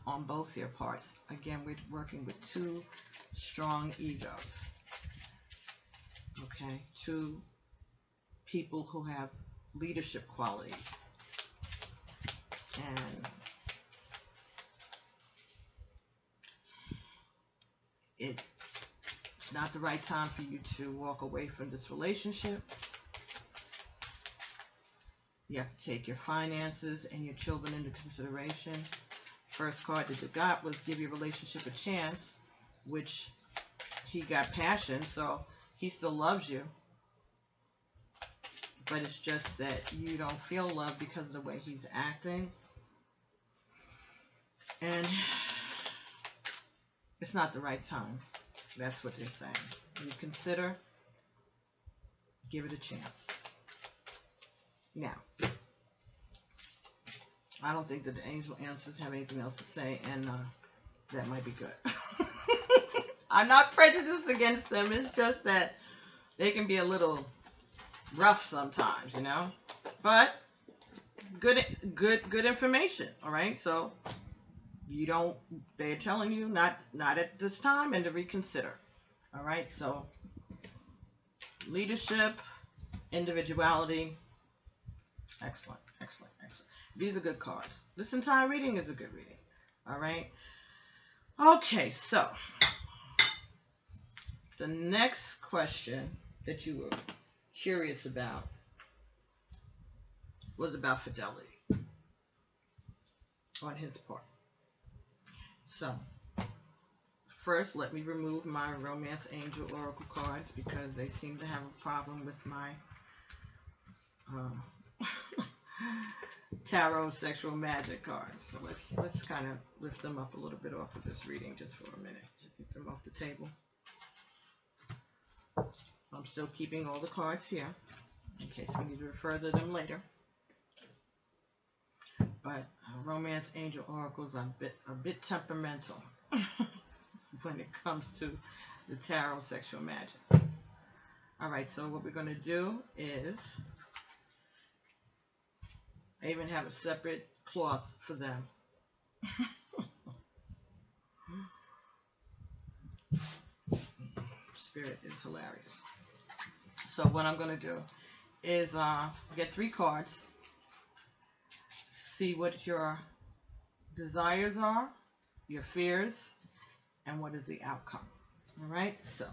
[SPEAKER 1] on both your parts. Again, we're working with two strong egos. Okay, two people who have leadership qualities. And it's not the right time for you to walk away from this relationship. You have to take your finances and your children into consideration. First card that you got was give your relationship a chance, which he got passion, so he still loves you. But it's just that you don't feel love because of the way he's acting. And it's not the right time. That's what they're saying. Reconsider. Give it a chance. Now, I don't think that the angel answers have anything else to say, and that might be good. I'm not prejudiced against them. It's just that they can be a little rough sometimes, you know. But good information. All right. So they're telling you not at this time and to reconsider. All right. So leadership, individuality. Excellent. These are good cards. This entire reading is a good reading. All right. Okay, so the next question that you were curious about was about fidelity on his part. So first, let me remove my Romance Angel Oracle cards because they seem to have a problem with my Tarot Sexual Magic cards. So let's kind of lift them up a little bit off of this reading just for a minute. Get them off the table. I'm still keeping all the cards here in case we need to refer to them later. But Romance Angel Oracles are a bit temperamental when it comes to the Tarot Sexual Magic. All right, so what we're going to do is I even have a separate cloth for them. Spirit is hilarious. So what I'm going to do is get 3 cards, see what your desires are, your fears, and what is the outcome. All right, so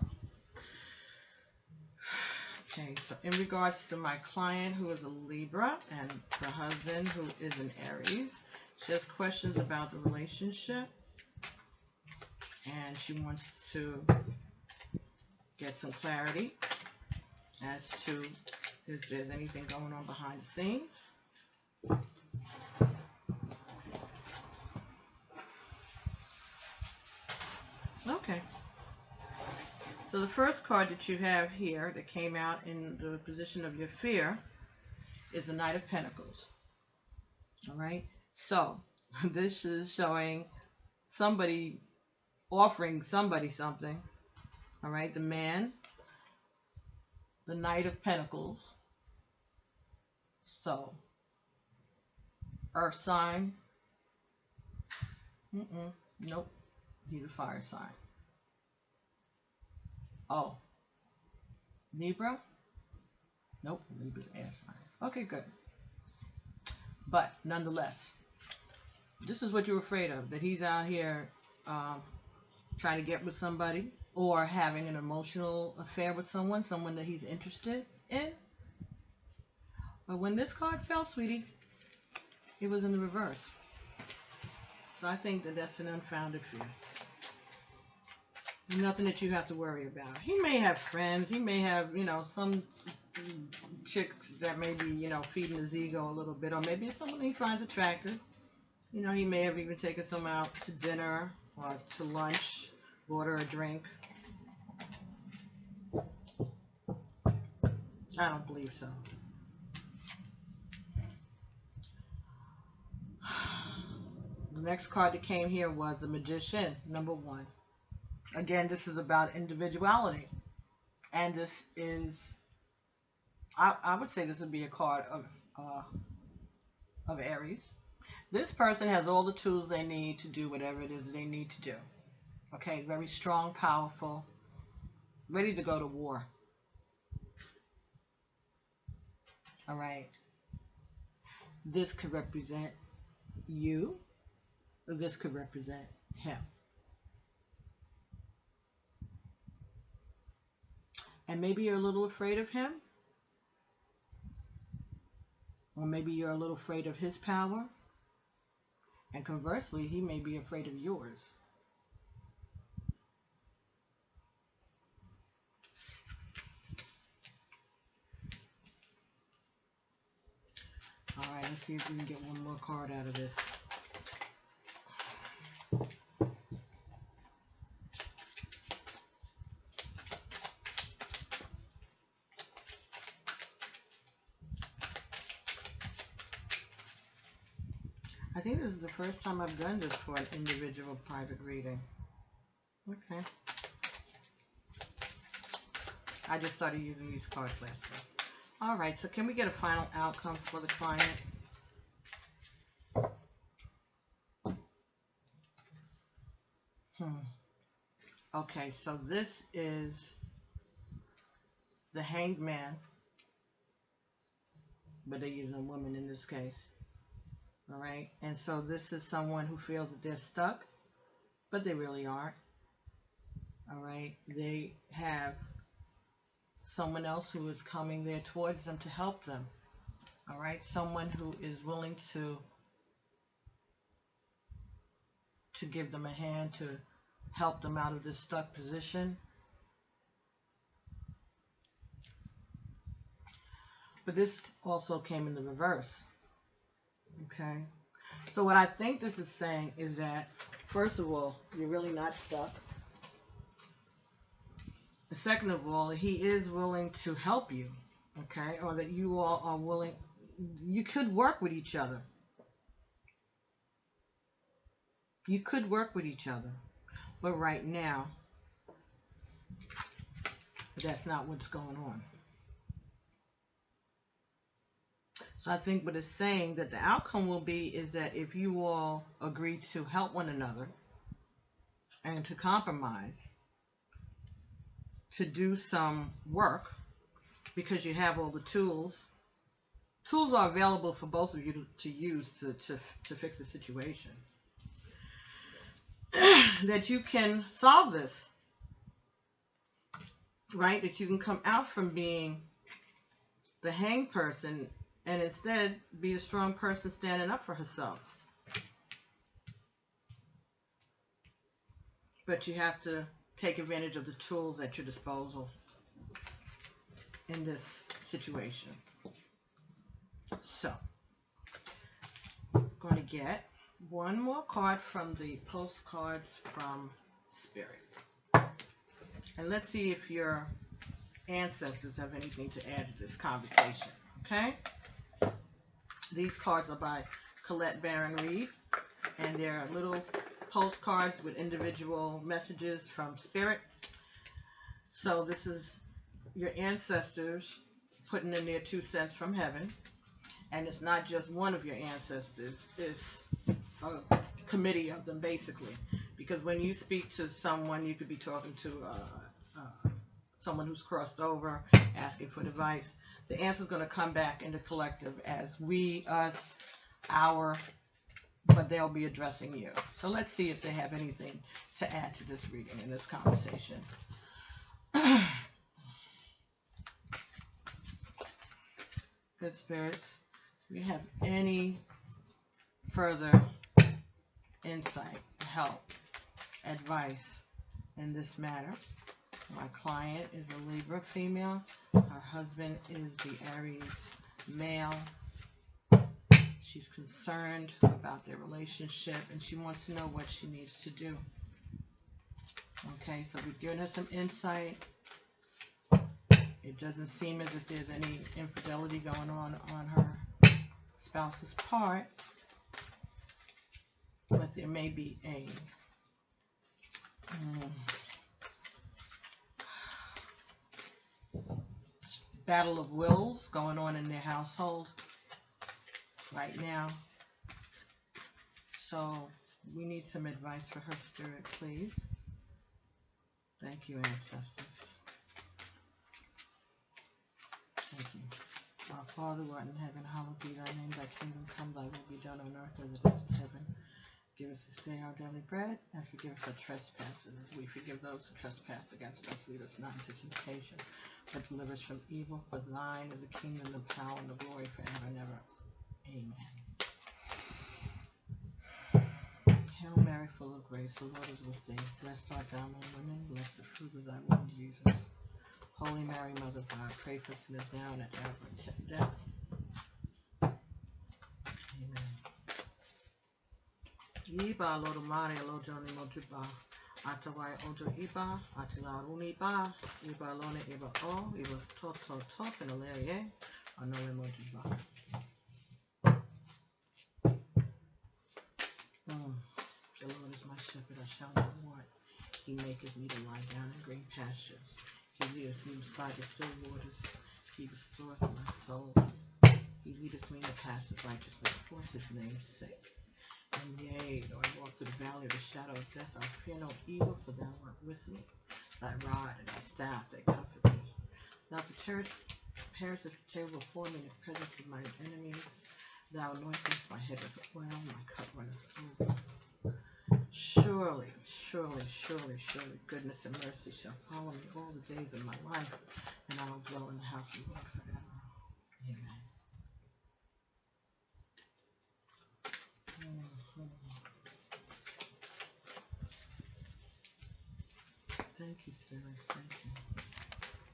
[SPEAKER 1] okay, so in regards to my client who is a Libra and the husband who is an Aries, she has questions about the relationship. and she wants to get some clarity as to if there's anything going on behind the scenes. Okay. So the first card that you have here that came out in the position of your fear is the Knight of Pentacles. All right. So this is showing somebody offering somebody something. All right. The man, the Knight of Pentacles. So earth sign. Nope. He's a fire sign. Oh. Libra? Nope. Libra's air sign. Okay, good. But nonetheless, this is what you're afraid of, that he's out here trying to get with somebody or having an emotional affair with someone that he's interested in. But when this card fell, sweetie, it was in the reverse. So I think that that's an unfounded fear. Nothing that you have to worry about. He may have friends. He may have, some chicks that may be, feeding his ego a little bit. Or maybe it's someone he finds attractive. He may have even taken some out to dinner or to lunch, bought her a drink. I don't believe so. The next card that came here was the Magician, number 1. Again, this is about individuality. And this is, I would say this would be a card of Aries. This person has all the tools they need to do whatever it is they need to do. Okay, very strong, powerful, ready to go to war. All right. This could represent you. This could represent him. And maybe you're a little afraid of him. Or maybe you're a little afraid of his power. And conversely, he may be afraid of yours. All right, let's see if we can get one more card out of this. I think this is the first time I've done this for an individual private reading. Okay. I just started using these cards last week. All right, so can we get a final outcome for the client? Okay, so this is the Hanged Man, but they're using a woman in this case. All right, and so this is someone who feels that they're stuck, but they really aren't. All right, they have someone else who is coming there towards them to help them. All right, someone who is willing to give them a hand, to help them out of this stuck position. But this also came in the reverse. Okay, so what I think this is saying is that, first of all, you're really not stuck. Second of all, he is willing to help you, okay, or that you all are willing, you could work with each other. You could work with each other, but right now, that's not what's going on. So I think what it's saying that the outcome will be is that if you all agree to help one another and to compromise, to do some work, because you have all the tools. Tools are available for both of you to use to fix the situation. That you can solve this, right? That you can come out from being the hanged person and instead be a strong person standing up for herself. but you have to take advantage of the tools at your disposal in this situation. So, I'm going to get one more card from the postcards from Spirit. And let's see if your ancestors have anything to add to this conversation. Okay? These cards are by Colette Baron Reed, and they're little postcards with individual messages from Spirit. So this is your ancestors putting in their 2 cents from heaven. And it's not just one of your ancestors, it's a committee of them, basically. Because when you speak to someone, you could be talking to someone who's crossed over, asking for advice. The answer is going to come back in the collective as we, us, our, but they'll be addressing you. So let's see if they have anything to add to this reading and this conversation. Good spirits, if you have any further insight, help, advice in this matter. My client is a Libra female. Her husband is the Aries male. She's concerned about their relationship and she wants to know what she needs to do. Okay, so we've given her some insight. It doesn't seem as if there's any infidelity going on her spouse's part, but there may be a battle of wills going on in their household right now. So we need some advice for her, Spirit, please. Thank you, ancestors. Thank you. Our Father who art in heaven, hallowed be thy name. Thy kingdom come, thy will be done on earth as it is in heaven. Give us this day our daily bread, and forgive us our trespasses, as we forgive those who trespass against us. Lead us not into temptation, but deliver us from evil. For thine is the kingdom, the power, and the glory forever and ever. Amen. Hail Mary, full of grace, the Lord is with thee. Blessed art thou among women, blessed the fruit of thy womb, Jesus. Holy Mary, Mother of God, pray for sinners now and at the hour of our death. Amen. Iba Lord Maria Lord Johnny Mojiba Atawai Ojo Iba Atila Runi Ba Iba Lone Iba O Iba Toto Top and Alaye Anole Mojiba. The Lord is my shepherd, I shall not want. He maketh me to lie down in green pastures. He leadeth me beside the still waters. He restoreth my soul. He leadeth me in the paths of righteousness for his name's sake. And yea, though I walk through the valley of the shadow of death, I fear no evil, for thou art with me. Thy rod and thy staff, they comfort me. Thou preparest a table before me in the presence of my enemies. Thou anointest my head with oil, my cup runneth over. Surely, surely, surely, surely, goodness and mercy shall follow me all the days of my life, and I will dwell in the house of the Lord forever. Amen. Thank you, Spirit. Thank you.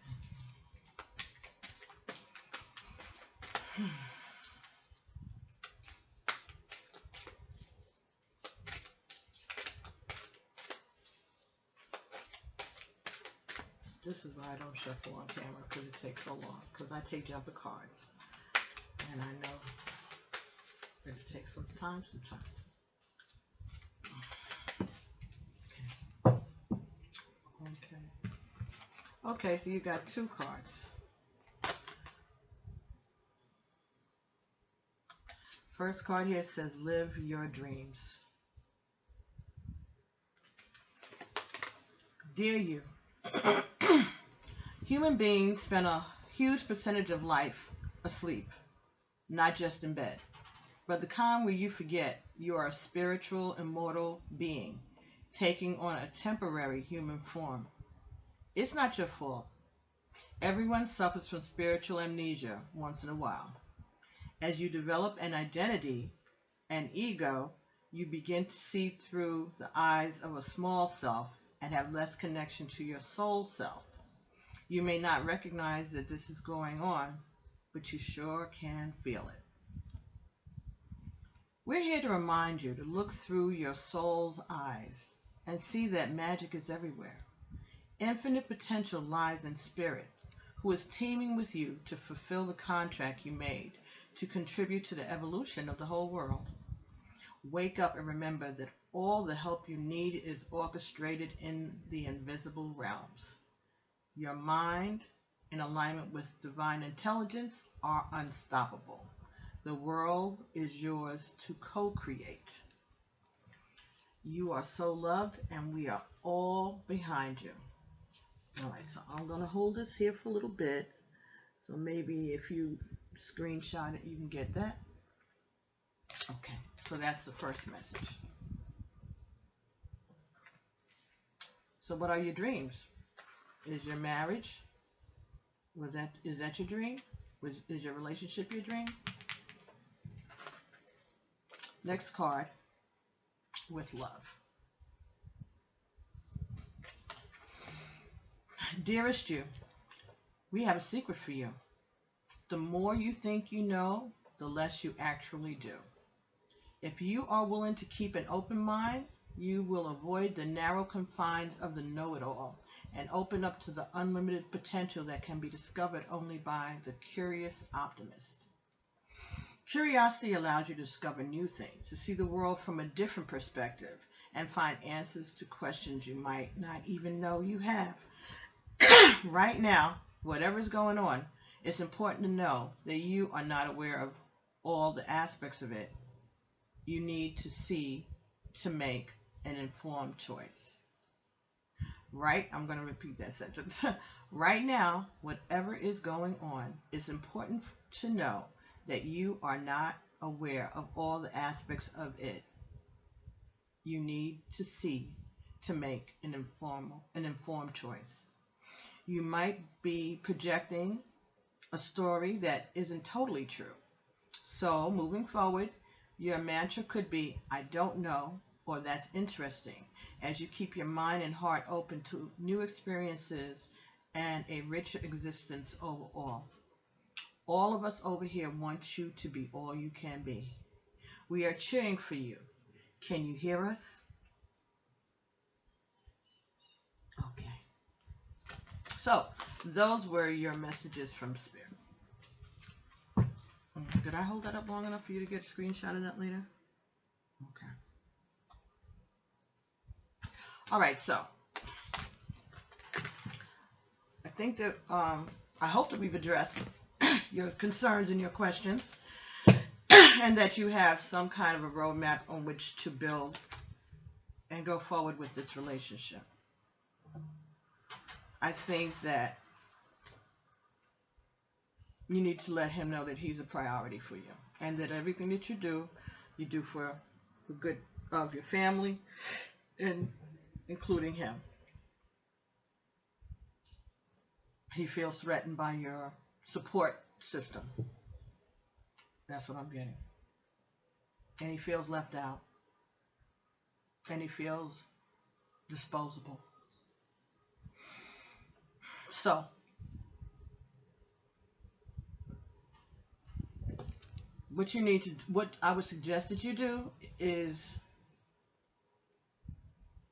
[SPEAKER 1] Thank you. This is why I don't shuffle on camera, because it takes so long. Because I take jumper cards, and I know that it takes some time sometimes. Okay, so you got 2 cards. First card here says, live your dreams. Dear you, human beings spend a huge percentage of life asleep, not just in bed, but the kind where you forget you are a spiritual, immortal being, taking on a temporary human form. It's not your fault. Everyone suffers from spiritual amnesia once in a while. As you develop an identity, an ego, you begin to see through the eyes of a small self and have less connection to your soul self. You may not recognize that this is going on, but you sure can feel it. We're here to remind you to look through your soul's eyes and see that magic is everywhere. Infinite potential lies in spirit, who is teaming with you to fulfill the contract you made to contribute to the evolution of the whole world. Wake up and remember that all the help you need is orchestrated in the invisible realms. Your mind, in alignment with divine intelligence, are unstoppable. The world is yours to co-create. You are so loved, and we are all behind you. All right, so I'm going to hold this here for a little bit. So maybe if you screenshot it, you can get that. Okay, so that's the first message. So what are your dreams? Is your marriage? Is that your dream? Is your relationship your dream? Next card, with love. Dearest you, we have a secret for you. The more you think you know, the less you actually do. If you are willing to keep an open mind, you will avoid the narrow confines of the know-it-all and open up to the unlimited potential that can be discovered only by the curious optimist. Curiosity allows you to discover new things, to see the world from a different perspective, and find answers to questions you might not even know you have. Right now, whatever's going on, it's important to know that you are not aware of all the aspects of it. You need to see to make an informed choice. Right? I'm going to repeat that sentence. Right now, whatever is going on, it's important to know that you are not aware of all the aspects of it. You need to see to make an informed choice. You might be projecting a story that isn't totally true. So, moving forward, your mantra could be, I don't know, or that's interesting, as you keep your mind and heart open to new experiences and a richer existence overall. All of us over here want you to be all you can be. We are cheering for you. Can you hear us? Okay. So, those were your messages from Spirit. Did I hold that up long enough for you to get a screenshot of that later? Okay. All right, so I think that I hope that we've addressed your concerns and your questions, and that you have some kind of a roadmap on which to build and go forward with this relationship. I think that you need to let him know that he's a priority for you, and that everything that you do for the good of your family, and including him. He feels threatened by your support system. That's what I'm getting. And he feels left out. And he feels disposable. So, what I would suggest that you do is,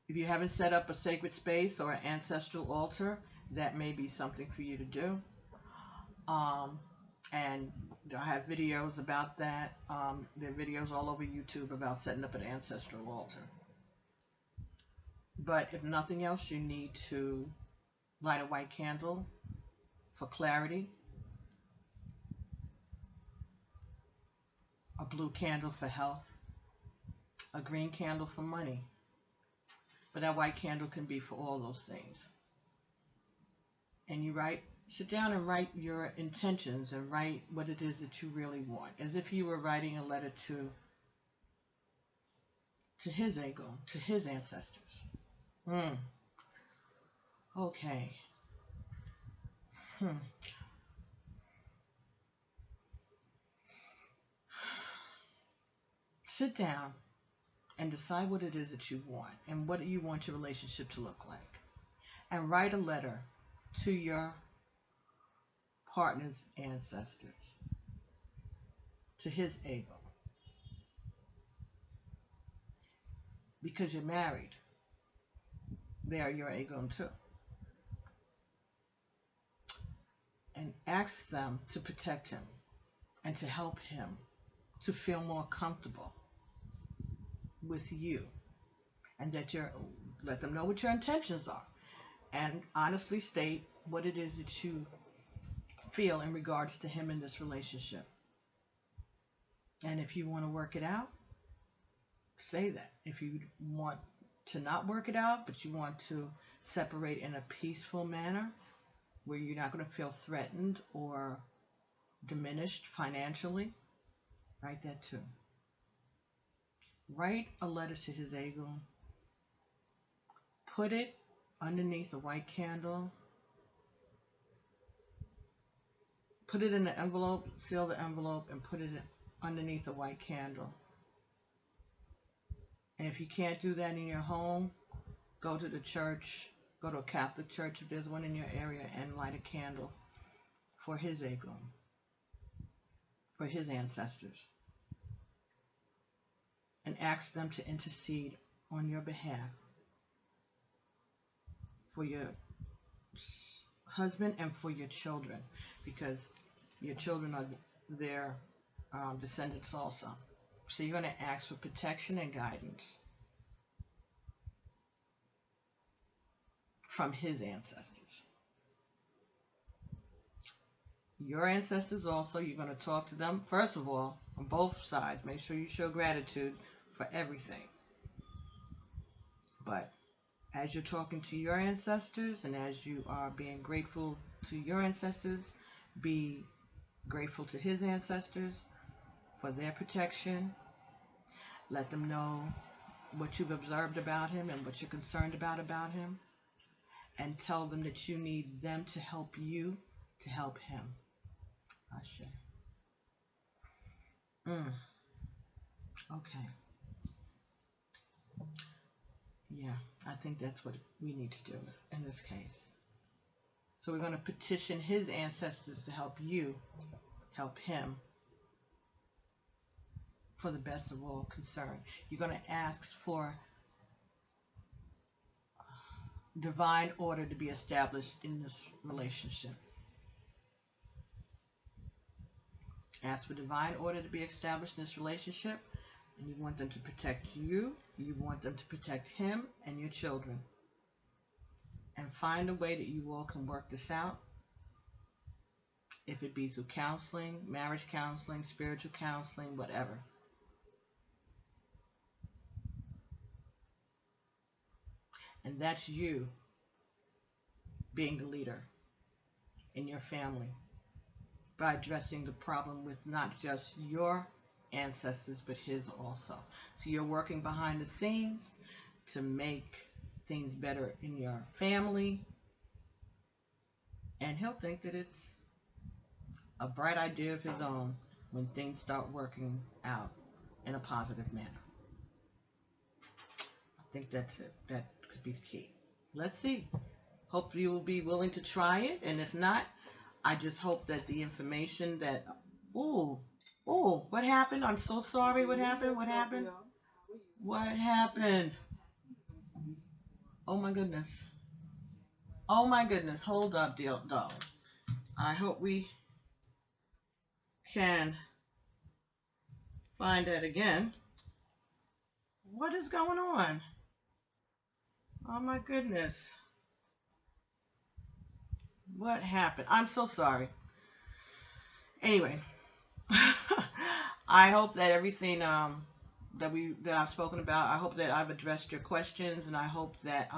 [SPEAKER 1] if you haven't set up a sacred space or an ancestral altar, that may be something for you to do. And I have videos about that. There are videos all over YouTube about setting up an ancestral altar. But if nothing else, you need to light a white candle for clarity, a blue candle for health, a green candle for money. But that white candle can be for all those things. And you sit down and write your intentions, and write what it is that you really want, as if you were writing a letter to his ego, to his ancestors. Okay. Sit down and decide what it is that you want and what you want your relationship to look like. And write a letter to your partner's ancestors, to his ego. Because you're married, they are your ego too. And ask them to protect him and to help him to feel more comfortable with you, and that let them know what your intentions are, and honestly state what it is that you feel in regards to him in this relationship. And if you want to work it out, say that. If you want to not work it out, but you want to separate in a peaceful manner where you're not going to feel threatened or diminished financially, write that too. Write a letter to his ego. Put it underneath a white candle. Put it in an envelope, seal the envelope, and put it underneath a white candle. And if you can't do that in your home, go to the church, go to a Catholic church if there's one in your area, and light a candle for his ego, for his ancestors. And ask them to intercede on your behalf for your husband and for your children, because your children are their descendants also. So you're going to ask for protection and guidance from his ancestors. Your ancestors also, you're going to talk to them, first of all, on both sides. Make sure you show gratitude for everything. But as you're talking to your ancestors and as you are being grateful to your ancestors, be grateful to his ancestors for their protection. Let them know what you've observed about him and what you're concerned about him. And tell them that you need them to help you to help him. Ashe. Okay. Yeah, I think that's what we need to do in this case. So we're going to petition his ancestors to help you, help him, for the best of all concerned. You're going to ask for divine order to be established in this relationship. Ask for divine order to be established in this relationship, and you want them to protect you. You want them to protect him and your children. And find a way that you all can work this out. If it be through counseling, marriage counseling, spiritual counseling, whatever. And that's you being the leader in your family by addressing the problem with not just your ancestors, but his also. So you're working behind the scenes to make things better in your family, and he'll think that it's a bright idea of his own when things start working out in a positive manner. I think that's it. That could be the key. Let's see. Hope you will be willing to try it, and if not, I just hope that the information that... what happened? I'm so sorry. What happened? What happened? What happened? Oh my goodness. Oh my goodness. Hold up, darling. I hope we can find that again. What is going on? Oh my goodness. What happened? I'm so sorry. Anyway, I hope that everything that I've spoken about, I hope that I've addressed your questions, and I hope that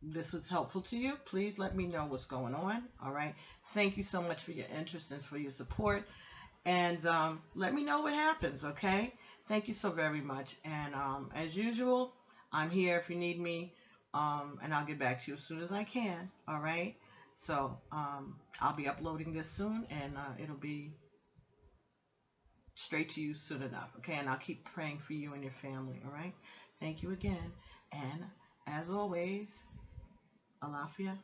[SPEAKER 1] this was helpful to you. Please let me know what's going on. All right. Thank you so much for your interest and for your support. And let me know what happens. Okay. Thank you so very much. And as usual, I'm here if you need me. And I'll get back to you as soon as I can. All right. So I'll be uploading this soon, and it'll be straight to you soon enough. Okay, and I'll keep praying for you and your family. All right. Thank you again, and as always, Alafia,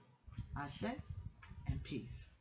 [SPEAKER 1] Ashe, and peace.